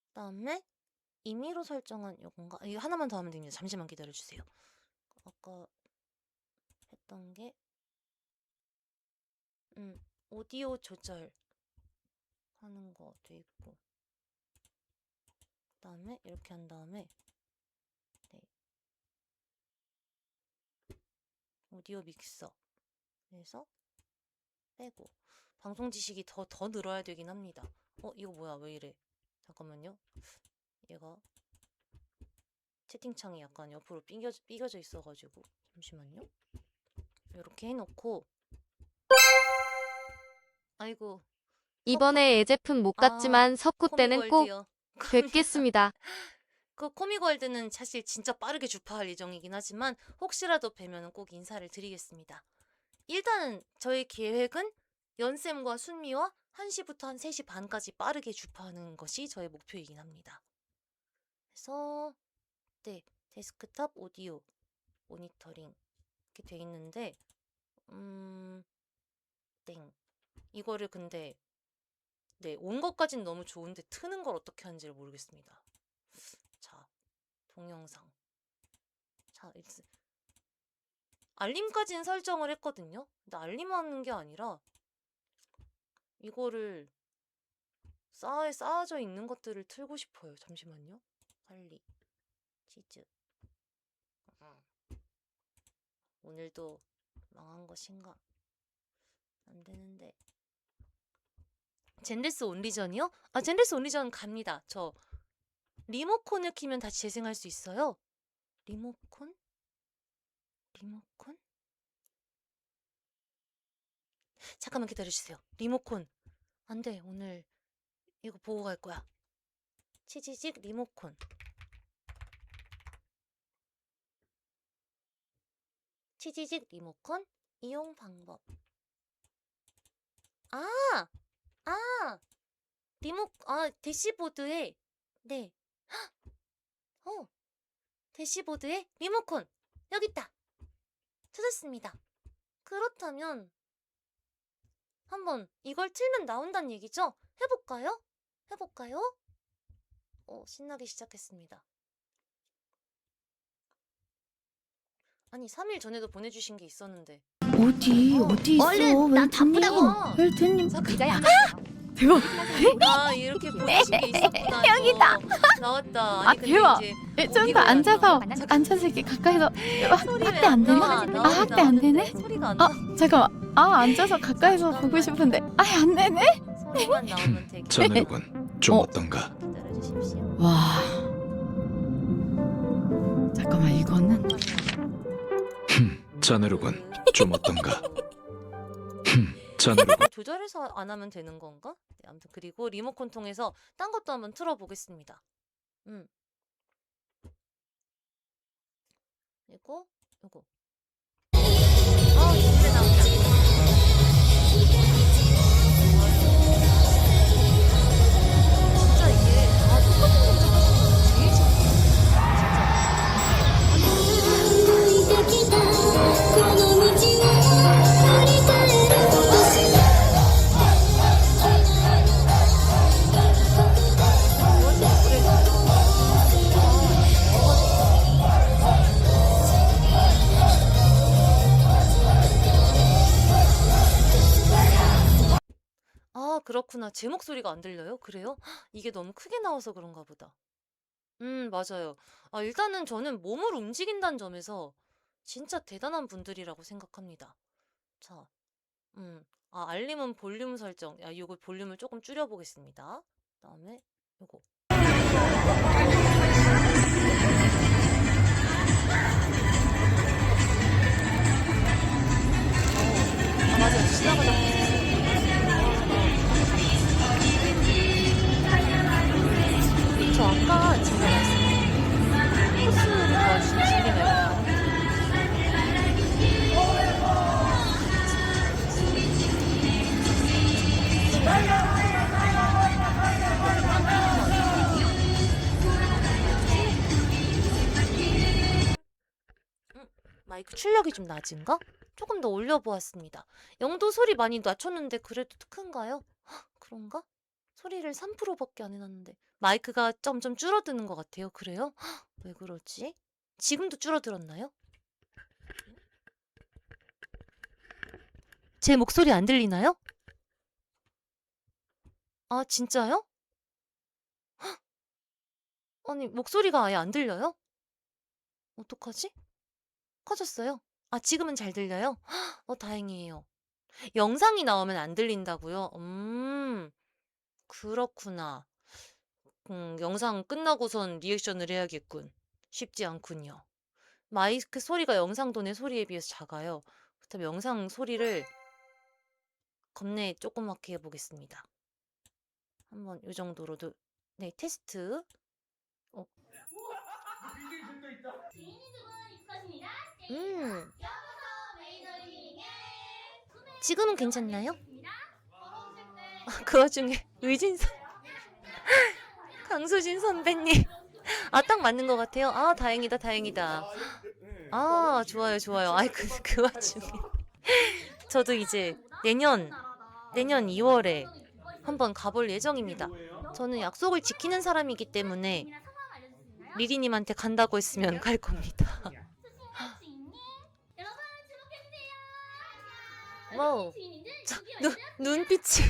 그다음에 임의로 설정한 요건가? 이거 하나만 더 하면 됩니다. 잠시만 기다려주세요. 아까 했던 게 오디오 조절 하는 거 돼 있고 그다음에 이렇게 한 다음에 네. 오디오 믹서 해서 빼고 방송 지식이 더 늘어야 되긴 합니다. 이거 뭐야? 왜 이래? 잠깐만요. 얘가 채팅창이 약간 옆으로 삐겨져 있어가지고 잠시만요. 이렇게 해놓고 아이고
이번에 애제품 못 갔지만 석구 때는 꼭
코미월드요.
뵙겠습니다.
그 코미걸드는 사실 진짜 빠르게 주파할 예정이긴 하지만 혹시라도 뵈면 꼭 인사를 드리겠습니다. 일단은 저희 계획은 연쌤과 순미와 1시부터 한 3시 반까지 빠르게 주파하는 것이 저의 목표이긴 합니다. 그래서 네, 데스크탑 오디오 모니터링 이렇게 돼 있는데 땡. 이거를 근데 네, 온 것까진 너무 좋은데 트는 걸 어떻게 하는지를 모르겠습니다. 자, 동영상. 자, 알림까지는 설정을 했거든요. 근데 알림하는 게 아니라 이거를 쌓아져 있는 것들을 틀고 싶어요. 잠시만요. 빨리. 치즈. 오늘도 망한 것인가? 안 되는데. 젠데스 온리전이요? 아, 젠데스 온리전 갑니다. 저 리모컨을 키면 다시 재생할 수 있어요. 리모컨? 리모컨? 잠깐만 기다려주세요. 리모컨. 안 돼. 오늘 이거 보고 갈 거야. 치지직 리모컨. 치지직 리모컨 이용 방법. 아! 아! 대시보드에 네. 대시보드에 리모컨. 여기 있다. 찾았습니다. 그렇다면 한번 이걸 틀면 나온다는 얘기죠? 해볼까요? 해볼까요? 신나기 시작했습니다. 아니 3일 전에도 보내주신 게 있었는데
어디 있어?
얼른, 나 바쁘다고.
벨트님
잠깐만.
대박.
아 이렇게 보내신 게 있었구나.
여기다.
나왔다. 아니 근데
대박.
이제
좀 더
오기가
앉아서
왔나?
앉아서 이렇게 가까이서
소리는
확대 안 되나?
나와,
확대 안 되네?
소리가 안 나.
잠깐만. 앉아서 가까이서 보고 싶은데 안 되네?
소리만 나오면 되게
자네로군. 좀 어떤가?
기다려주십시오.
와. 잠깐만 이거는
자네로군. 좀 어떤가? 자네로군.
조절해서 안 하면 되는 건가? 네, 아무튼 그리고 리모컨 통해서 딴 것도 한번 틀어보겠습니다. 그리고 요거. 노래 나온다. 진짜 이게 똑같은 동작 하시는 거 제일 그렇구나. 제 목소리가 안 들려요? 그래요? 이게 너무 크게 나와서 그런가 보다. 맞아요. 일단은 저는 몸을 움직인다는 점에서 진짜 대단한 분들이라고 생각합니다. 자, 알림은 볼륨 설정. 요거 볼륨을 조금 줄여보겠습니다. 그다음에 요거. 맞아요. 지나가다 보셨어요. 저 아까 제가 말씀드린 코스를 도와주신 진리가 마이크 출력이 좀 낮은가? 조금 더 올려보았습니다. 영도 소리 많이 낮췄는데 그래도 큰가요? 그런가? 소리를 3%밖에 안 해놨는데 마이크가 점점 줄어드는 것 같아요. 그래요? 왜 그러지? 지금도 줄어들었나요? 제 목소리 안 들리나요? 아 진짜요? 아니 목소리가 아예 안 들려요? 어떡하지? 커졌어요? 지금은 잘 들려요? 다행이에요. 영상이 나오면 안 들린다고요? 그렇구나. 영상 끝나고선 리액션을 해야겠군. 쉽지 않군요. 마이크 소리가 영상 돈의 소리에 비해서 작아요. 그렇다면 영상 소리를 겁내 조그맣게 해보겠습니다. 한번 이 정도로도 네 테스트. 음. 지금은 괜찮나요? 그 와중에 강수진 선배님. 아, 딱 맞는 것 같아요. 아, 다행이다, 다행이다. 아, 좋아요, 좋아요. 아이, 그 와중에. 저도 이제 내년 2월에 한번 가볼 예정입니다. 저는 약속을 지키는 사람이기 때문에 리리님한테 간다고 했으면 갈 겁니다. 와우. 눈빛이.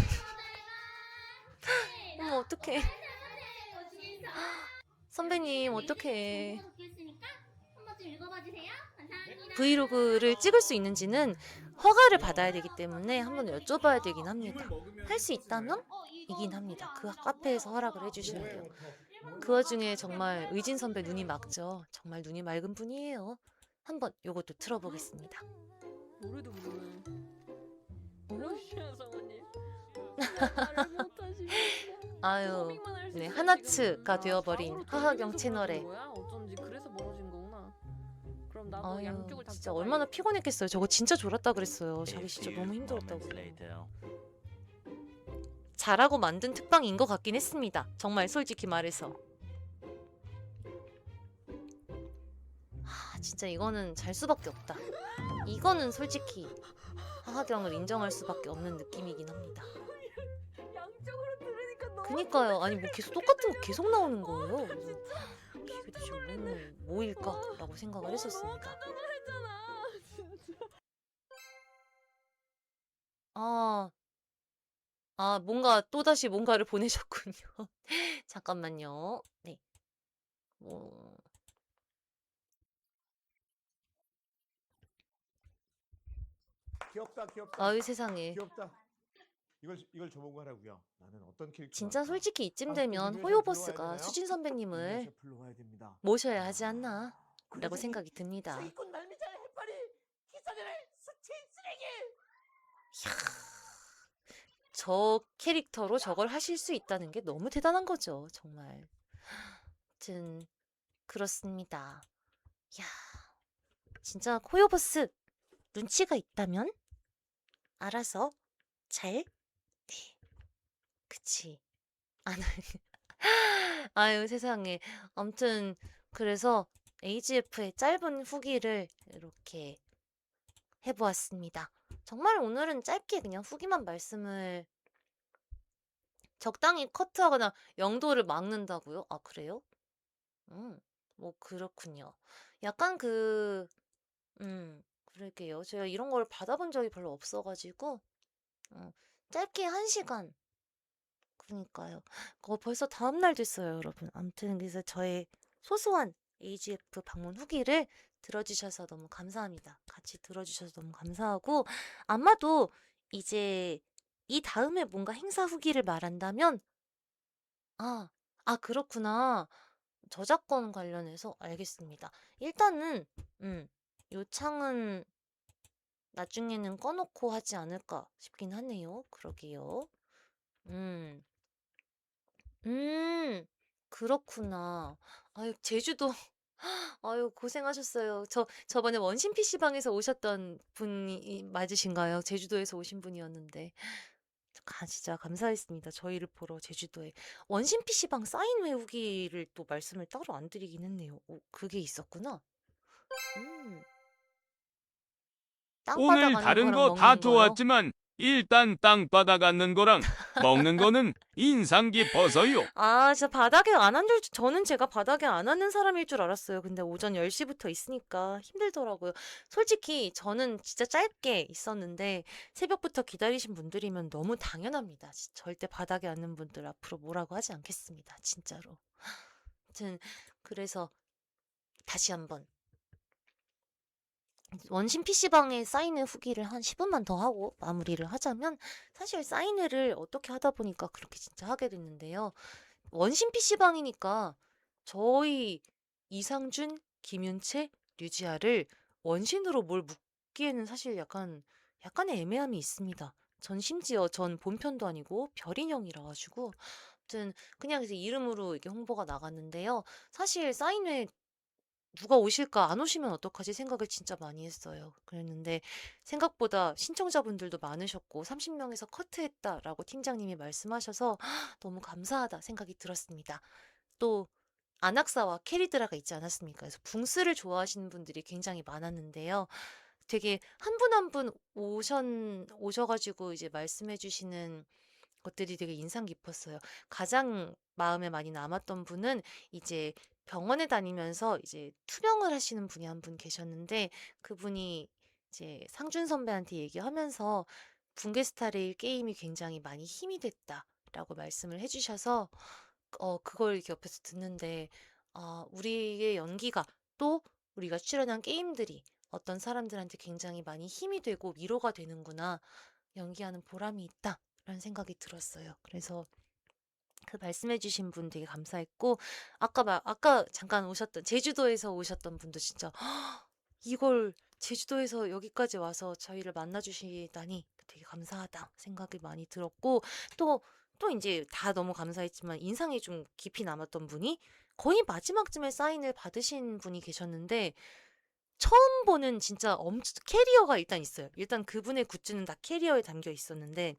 어머, 어떡해. 선배님, 어떡해. 브이로그를 찍을 수 있는지는 허가를 받아야 되기 때문에 한번 여쭤봐야 되긴 합니다. 할 수 있다면 이긴 합니다. 그 카페에서 허락을 해주셔야 돼요. 그 와중에 정말 의진 선배 눈이 맑죠. 정말 눈이 맑은 분이에요. 한번 요것도 틀어보겠습니다.
노래도 부르네. 러시아 사모님.
아유, 네, 하나츠가 되어버린 하하경 채널에.
어쩐지 그래서 멀어진 거구나. 그럼 나도
아유,
양쪽을 다
진짜
껴봐야
얼마나
돼.
피곤했겠어요. 저거 진짜 졸았다 그랬어요. 자기 진짜 너무 힘들었다고. 잘하고 만든 특방인 것 같긴 했습니다. 정말 솔직히 말해서. 진짜 이거는 잘 수밖에 없다. 이거는 솔직히 하하경을 인정할 수밖에 없는 느낌이긴 합니다.
양쪽으로 들으니까 너무
그니까요. 아니 뭐 계속 똑같은 거 계속 나오는 거예요. 그래서 이게 대체 뭐일까라고 생각을 했었습니다.
했잖아. 진짜.
뭔가 또다시 뭔가를 보내셨군요. 잠깐만요. 네. 뭐
귀엽다, 귀엽다.
아유 세상에.
귀엽다. 이걸 저보고 하라고요. 나는 어떤 캐릭터?
진짜 솔직히 이쯤
아,
되면
그
호요버스가
불러와야 되나요?
수진 선배님을
셰프로 가야 됩니다.
모셔야 하지 않나
그러더니
라고 생각이 듭니다.
사기꾼 날미자의 해파리 기사들을 스친 쓰레기.
저 캐릭터로 저걸 하실 수 있다는 게 너무 대단한 거죠. 정말. 아무튼 그렇습니다. 야, 진짜 호요버스 눈치가 있다면 알아서 잘 네. 그치. 안 아유 세상에. 아무튼 그래서 AGF의 짧은 후기를 이렇게 해보았습니다. 정말 오늘은 짧게 그냥 후기만 말씀을 적당히 커트하거나 영도를 막는다고요? 아 그래요? 뭐 그렇군요. 약간 그럴게요. 제가 이런 걸 받아본 적이 별로 없어가지고 짧게 1시간. 그러니까요. 벌써 다음날 됐어요, 여러분. 아무튼 그래서 저의 소소한 AGF 방문 후기를 들어주셔서 너무 감사합니다. 같이 들어주셔서 너무 감사하고 아마도 이제 이 다음에 뭔가 행사 후기를 말한다면 그렇구나. 저작권 관련해서 알겠습니다. 일단은 요 창은 나중에는 꺼놓고 하지 않을까 싶긴 하네요. 그러게요. 음. 그렇구나. 아유, 제주도. 아유, 고생하셨어요. 저번에 원신 PC방에서 오셨던 분이 맞으신가요? 제주도에서 오신 분이었는데. 진짜 감사했습니다. 저희를 보러 제주도에. 원신 PC방 사인 회후기를 또 말씀을 따로 안 드리긴 했네요. 그게 있었구나. 음. 땅바닥
오늘
앉는
다른
거랑
거 다
먹는 거요?
좋았지만 일단 땅바닥 앉는 거랑 먹는 거는 인상 깊어서요.
진짜 바닥에 안 앉을 저는 제가 바닥에 안 앉는 사람일 줄 알았어요. 근데 오전 10시부터 있으니까 힘들더라고요. 솔직히 저는 진짜 짧게 있었는데 새벽부터 기다리신 분들이면 너무 당연합니다. 절대 바닥에 앉는 분들 앞으로 뭐라고 하지 않겠습니다. 진짜로. 아무튼 그래서 다시 한번 원신 PC방에 사인회 후기를 한 10분만 더 하고 마무리를 하자면 사실 사인회를 어떻게 하다 보니까 그렇게 진짜 하게 됐는데요. 원신 PC방이니까 저희 이상준, 김윤채, 류지아를 원신으로 뭘 묶기에는 사실 약간의 애매함이 있습니다. 전 심지어 전 본편도 아니고 별인형이라 가지고 아무튼 그냥 이제 이름으로 이게 홍보가 나갔는데요. 사실 사인회 누가 오실까? 안 오시면 어떡하지? 생각을 진짜 많이 했어요. 그랬는데 생각보다 신청자분들도 많으셨고 30명에서 커트했다라고 팀장님이 말씀하셔서 너무 감사하다 생각이 들었습니다. 또 안악사와 캐리드라가 있지 않았습니까? 그래서 붕스를 좋아하시는 분들이 굉장히 많았는데요. 되게 한 분 한 분 오셔가지고 이제 말씀해 주시는 것들이 되게 인상 깊었어요. 가장 마음에 많이 남았던 분은 이제 병원에 다니면서 이제 투병을 하시는 분이 한 분 계셨는데 그분이 이제 상준 선배한테 얘기하면서 붕괴스타레일 게임이 굉장히 많이 힘이 됐다라고 말씀을 해주셔서 그걸 이렇게 옆에서 듣는데 우리의 연기가 또 우리가 출연한 게임들이 어떤 사람들한테 굉장히 많이 힘이 되고 위로가 되는구나. 연기하는 보람이 있다라는 생각이 들었어요. 그래서 그 말씀해주신 분 되게 감사했고 아까 잠깐 오셨던 제주도에서 오셨던 분도 진짜 이걸 제주도에서 여기까지 와서 저희를 만나주시다니 되게 감사하다 생각이 많이 들었고 또 이제 다 너무 감사했지만 인상이 좀 깊이 남았던 분이 거의 마지막쯤에 사인을 받으신 분이 계셨는데 처음 보는 진짜 캐리어가 일단 있어요. 일단 그분의 굿즈는 다 캐리어에 담겨 있었는데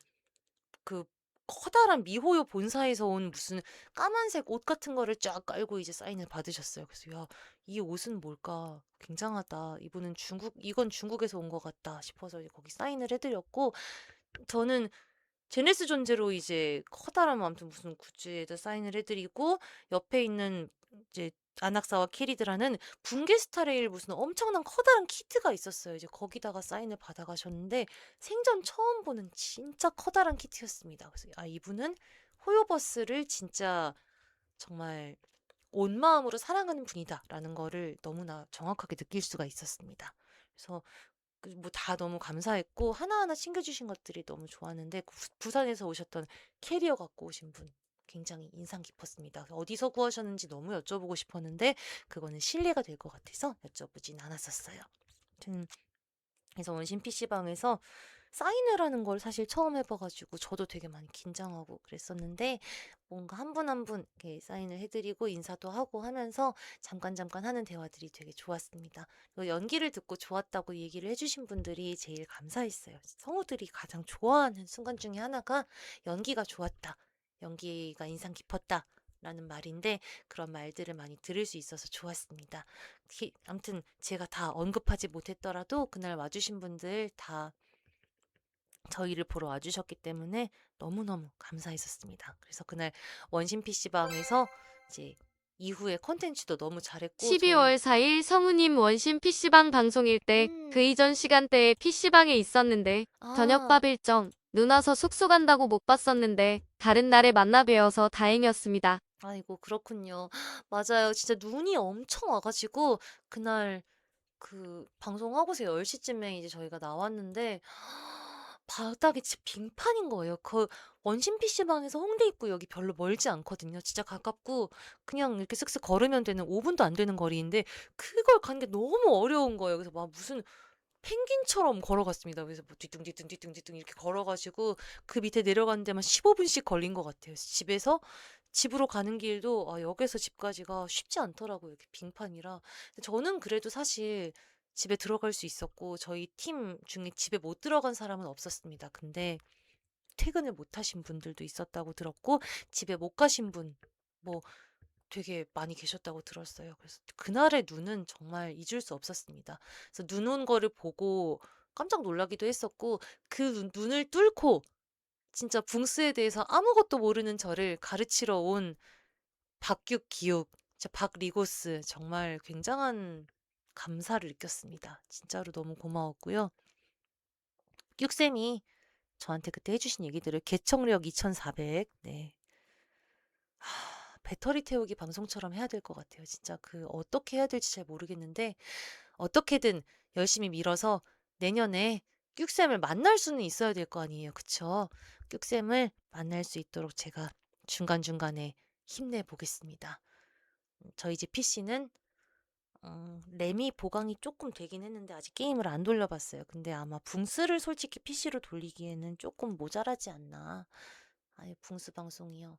그 커다란 미호요 본사에서 온 무슨 까만색 옷 같은 거를 쫙 깔고 이제 사인을 받으셨어요. 그래서 야, 이 옷은 뭘까? 굉장하다. 이건 중국에서 온 것 같다 싶어서 이제 거기 사인을 해드렸고 저는 제네스 존재로 이제 커다란 아무튼 무슨 굿즈에다 사인을 해드리고 옆에 있는 이제 안악사와 캐리드라는 붕괴 스타레일 무슨 엄청난 커다란 키트가 있었어요. 이제 거기다가 사인을 받아가셨는데 생전 처음 보는 진짜 커다란 키트였습니다. 그래서 이분은 호요버스를 진짜 정말 온 마음으로 사랑하는 분이다라는 거를 너무나 정확하게 느낄 수가 있었습니다. 그래서 뭐 다 너무 감사했고 하나하나 챙겨주신 것들이 너무 좋았는데 부산에서 오셨던 캐리어 갖고 오신 분 굉장히 인상 깊었습니다. 어디서 구하셨는지 너무 여쭤보고 싶었는데 그거는 실례가 될 것 같아서 여쭤보진 않았었어요. 아무튼 그래서 원신 PC방에서 사인을 하는 걸 사실 처음 해봐가지고 저도 되게 많이 긴장하고 그랬었는데 뭔가 한 분 한 분 이렇게 사인을 해드리고 인사도 하고 하면서 잠깐 하는 대화들이 되게 좋았습니다. 그리고 연기를 듣고 좋았다고 얘기를 해주신 분들이 제일 감사했어요. 성우들이 가장 좋아하는 순간 중에 하나가 연기가 좋았다. 연기가 인상 깊었다. 라는 말인데 그런 말들을 많이 들을 수 있어서 좋았습니다. 아무튼 제가 다 언급하지 못했더라도 그날 와주신 분들 다 저희를 보러 와주셨기 때문에 너무너무 감사했었습니다. 그래서 그날 원신 PC방에서 이제 이후에 컨텐츠도 너무 잘했고
12월 4일 성우님 원신 PC방 방송일 때 그 이전 시간대에 PC방에 있었는데 저녁밥 일정 눈 와서 숙소 간다고 못 봤었는데 다른 날에 만나 뵈어서 다행이었습니다.
아이고 그렇군요. 맞아요. 진짜 눈이 엄청 와가지고 그날 그 방송하고서 10시쯤에 이제 저희가 나왔는데 바닥이 진짜 빙판인 거예요. 그 원신 PC방에서 홍대 입구 여기 별로 멀지 않거든요. 진짜 가깝고 그냥 이렇게 쓱쓱 걸으면 되는 5분도 안 되는 거리인데 그걸 가는 게 너무 어려운 거예요. 그래서 막 무슨 펭귄처럼 걸어갔습니다. 그래서 뭐 뒤뚱뒤뚱 이렇게 걸어가지고 그 밑에 내려가는 데만 15분씩 걸린 것 같아요. 집으로 가는 길도 역에서 집까지가 쉽지 않더라고요. 이렇게 빙판이라. 근데 저는 그래도 사실 집에 들어갈 수 있었고 저희 팀 중에 집에 못 들어간 사람은 없었습니다. 근데 퇴근을 못 하신 분들도 있었다고 들었고 집에 못 가신 분 뭐 되게 많이 계셨다고 들었어요. 그래서 그날의 눈은 정말 잊을 수 없었습니다. 그래서 눈 온 거를 보고 깜짝 놀라기도 했었고 그 눈을 뚫고 진짜 붕스에 대해서 아무것도 모르는 저를 가르치러 온 박규 기욱, 진짜 박리고스 정말 굉장한 감사를 느꼈습니다. 진짜로 너무 고마웠고요. 뀨쌤이 저한테 그때 해주신 얘기들을 개척력 2400, 네. 배터리 태우기 방송처럼 해야 될 것 같아요. 진짜 어떻게 해야 될지 잘 모르겠는데 어떻게든 열심히 밀어서 내년에 뀨쌤을 만날 수는 있어야 될 거 아니에요. 그쵸? 뀨쌤을 만날 수 있도록 제가 중간중간에 힘내보겠습니다. 저희 집 PC는 램이 보강이 조금 되긴 했는데 아직 게임을 안 돌려봤어요. 근데 아마 붕스를 솔직히 PC로 돌리기에는 조금 모자라지 않나. 아예 붕스 방송이요.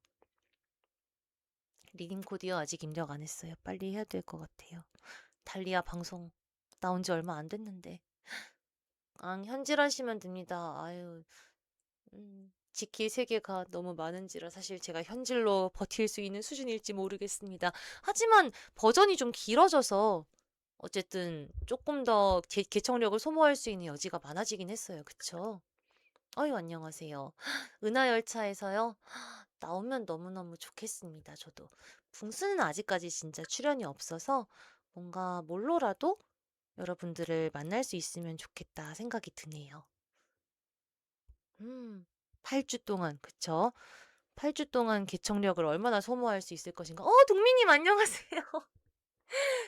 리딩 코디요 아직 입력 안 했어요. 빨리 해야 될 것 같아요. 달리아 방송 나온 지 얼마 안 됐는데. 현질하시면 됩니다. 아유, 지킬 세계가 너무 많은지라 사실 제가 현질로 버틸 수 있는 수준일지 모르겠습니다. 하지만 버전이 좀 길어져서 어쨌든 조금 더 개청력을 소모할 수 있는 여지가 많아지긴 했어요. 그쵸? 어유, 안녕하세요. 은하열차에서요? 나오면 너무너무 좋겠습니다. 저도. 붕스는 아직까지 진짜 출연이 없어서 뭔가 뭘로라도 여러분들을 만날 수 있으면 좋겠다 생각이 드네요. 8주 동안, 그쵸? 8주 동안 개청력을 얼마나 소모할 수 있을 것인가. 동민님 안녕하세요.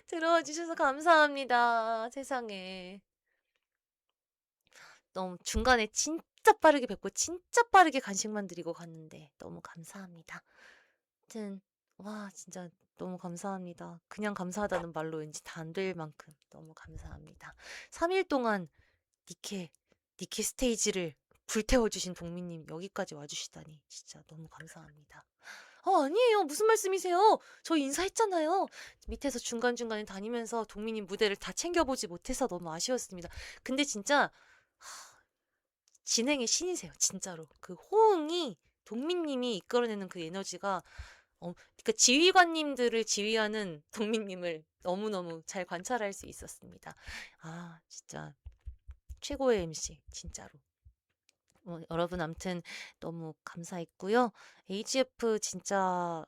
들어와 주셔서 감사합니다. 세상에. 너무 중간에 진짜 빠르게 뵙고 진짜 빠르게 간식만 드리고 갔는데 너무 감사합니다. 하여튼 와 진짜 너무 감사합니다. 그냥 감사하다는 말로 왠지 다 안 될 만큼 너무 감사합니다. 3일 동안 니케 스테이지를 불태워주신 동민님 여기까지 와주시다니 진짜 너무 감사합니다. 아니에요. 무슨 말씀이세요? 저 인사했잖아요. 밑에서 중간중간에 다니면서 동민님 무대를 다 챙겨보지 못해서 너무 아쉬웠습니다. 근데 진짜 진행의 신이세요. 진짜로. 그 호응이 동민님이 이끌어내는 그 에너지가 그러니까 지휘관님들을 지휘하는 동민님을 너무너무 잘 관찰할 수 있었습니다. 진짜 최고의 MC 진짜로. 여러분 아무튼 너무 감사했고요. AGF 진짜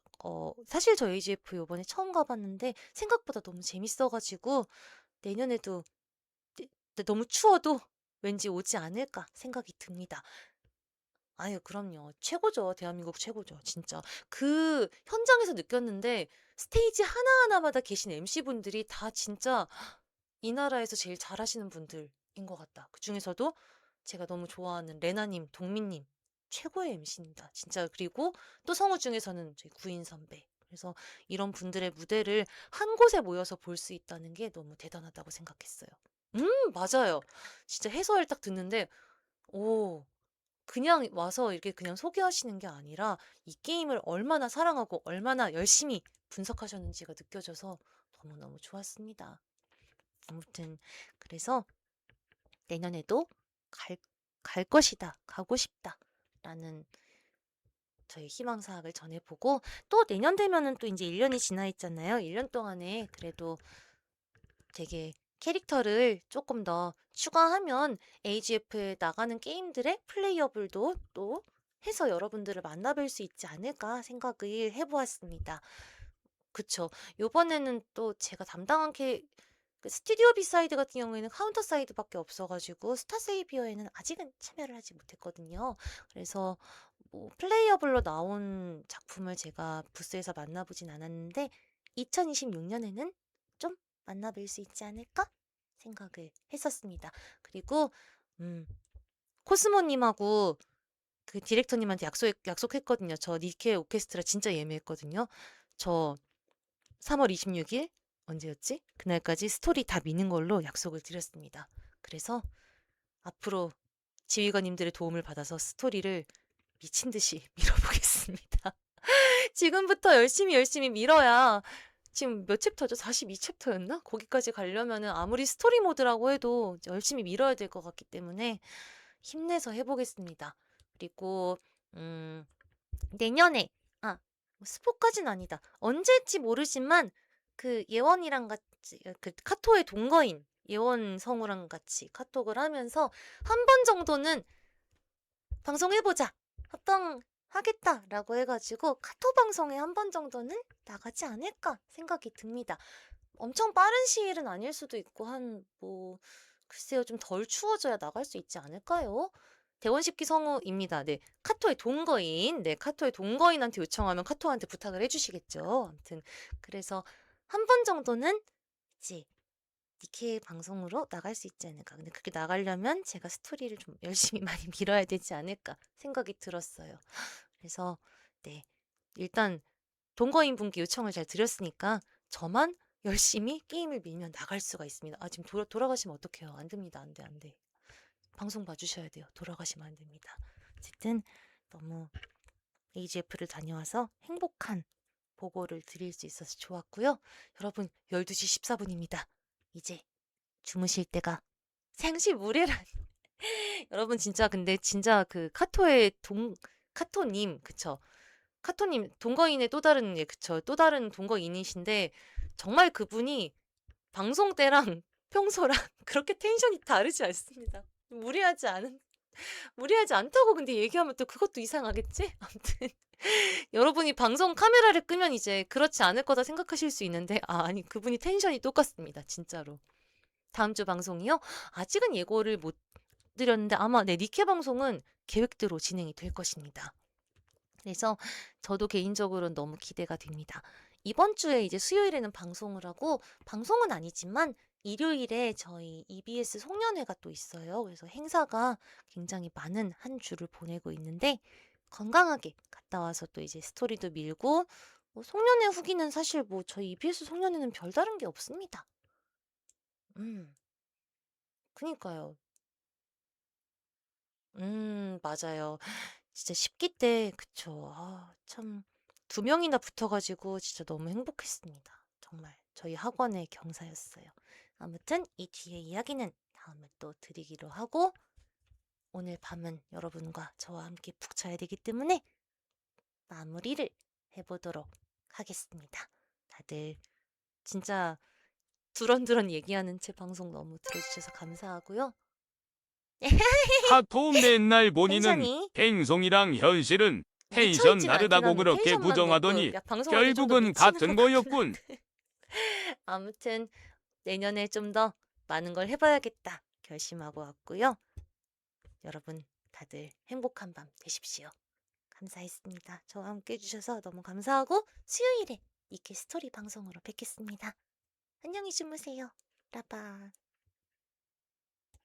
사실 저 AGF 요번에 처음 가봤는데 생각보다 너무 재밌어가지고 내년에도 너무 추워도 왠지 오지 않을까 생각이 듭니다. 아유, 그럼요. 최고죠. 대한민국 최고죠. 진짜. 그 현장에서 느꼈는데 스테이지 하나하나마다 계신 MC분들이 다 진짜 이 나라에서 제일 잘하시는 분들인 것 같다. 그중에서도 제가 너무 좋아하는 레나님, 동민님 최고의 MC입니다. 진짜. 그리고 또 성우 중에서는 저희 구인 선배. 그래서 이런 분들의 무대를 한 곳에 모여서 볼 수 있다는 게 너무 대단하다고 생각했어요. 맞아요. 진짜 해설 딱 듣는데 오, 그냥 와서 이렇게 그냥 소개하시는 게 아니라 이 게임을 얼마나 사랑하고 얼마나 열심히 분석하셨는지가 느껴져서 너무너무 좋았습니다. 아무튼 그래서 내년에도 갈 것이다, 가고 싶다 라는 저희 희망사항을 전해보고 또 내년 되면은 또 이제 1년이 지나 있잖아요. 1년 동안에 그래도 되게 캐릭터를 조금 더 추가하면 AGF에 나가는 게임들의 플레이어블도 또 해서 여러분들을 만나뵐 수 있지 않을까 생각을 해보았습니다. 그쵸. 요번에는 또 제가 담당한 그 스튜디오 비사이드 같은 경우에는 카운터 사이드밖에 없어가지고 스타세이비어에는 아직은 참여를 하지 못했거든요. 그래서 뭐 플레이어블로 나온 작품을 제가 부스에서 만나보진 않았는데 2026년에는 좀 만나뵐 수 있지 않을까 생각을 했었습니다. 그리고 코스모님하고 그 디렉터님한테 약속했거든요. 저 니케 오케스트라 진짜 예매했거든요. 저 3월 26일 언제였지? 그날까지 스토리 다 미는 걸로 약속을 드렸습니다. 그래서 앞으로 지휘관님들의 도움을 받아서 스토리를 미친 듯이 밀어보겠습니다. 지금부터 열심히 밀어야 지금 몇 챕터죠? 42챕터였나? 거기까지 가려면은 아무리 스토리 모드라고 해도 열심히 밀어야 될 것 같기 때문에 힘내서 해보겠습니다. 그리고 내년에 스포까진 아니다. 언제일지 모르지만 그 예원이랑 같이 그 카토의 동거인 예원 성우랑 같이 카톡을 하면서 한 번 정도는 방송해보자. 합방하겠다라고 해가지고 카톡 방송에 한 번 정도는 나가지 않을까 생각이 듭니다. 엄청 빠른 시일은 아닐 수도 있고 글쎄요 좀 덜 추워져야 나갈 수 있지 않을까요? 대원식기 성우입니다. 네, 카토의 동거인, 네, 카토의 동거인한테 요청하면 카토한테 부탁을 해주시겠죠. 아무튼 그래서 한 번 정도는 이제 니케 방송으로 나갈 수 있지 않을까. 근데 그렇게 나가려면 제가 스토리를 좀 열심히 많이 밀어야 되지 않을까 생각이 들었어요. 그래서 네, 일단 동거인 분께 요청을 잘 드렸으니까 저만 열심히 게임을 밀면 나갈 수가 있습니다. 지금 돌아가시면 어떡해요? 안 됩니다. 안 돼. 방송 봐주셔야 돼요. 돌아가시면 안 됩니다. 어쨌든 너무 AGF를 다녀와서 행복한 보고를 드릴 수 있어서 좋았고요. 여러분 12시 14분입니다. 이제 주무실 때가 생시무례라니. 여러분 진짜 근데 진짜 그 카토님 그쵸? 카토님 동거인의 또 다른 그쵸? 또 다른 동거인이신데 정말 그분이 방송 때랑 평소랑 그렇게 텐션이 다르지 않습니다. 무리하지 않다고 근데 얘기하면 또 그것도 이상하겠지? 아무튼 여러분이 방송 카메라를 끄면 이제 그렇지 않을 거다 생각하실 수 있는데 아니 그분이 텐션이 똑같습니다. 진짜로. 다음 주 방송이요? 아직은 예고를 못 드렸는데 아마 네 니케 방송은 계획대로 진행이 될 것입니다. 그래서 저도 개인적으로는 너무 기대가 됩니다. 이번 주에 이제 수요일에는 방송을 하고 방송은 아니지만 일요일에 저희 EBS 송년회가 또 있어요. 그래서 행사가 굉장히 많은 한 주를 보내고 있는데 건강하게 갔다 와서 또 이제 스토리도 밀고 송년회 후기는 사실 뭐 저희 EBS 송년회는 별다른 게 없습니다. 그니까요. 맞아요. 진짜 10기 때 그쵸. 참 두 명이나 붙어가지고 진짜 너무 행복했습니다. 정말 저희 학원의 경사였어요. 아무튼 이 뒤에 이야기는 다음에 또 드리기로 하고 오늘 밤은 여러분과 저와 함께 푹 자야 되기 때문에 마무리를 해보도록 하겠습니다. 다들 진짜 두런두런 얘기하는 제 방송 너무 들어주셔서 감사하고요.
카톡 맨날 본인은
텐션이
행성이랑 현실은 텐션
미쳐있진 않긴
다르다고
한데
그렇게
텐션만
부정하더니
높고 방송할 때 좀더
결국은
미치는
같은
것 같긴
거였군.
한데. 아무튼 내년에 좀 더 많은 걸 해봐야겠다 결심하고 왔고요. 여러분 다들 행복한 밤 되십시오. 감사했습니다. 저와 함께 해주셔서 너무 감사하고 수요일에 니케 스토리 방송으로 뵙겠습니다. 안녕히 주무세요. 라바.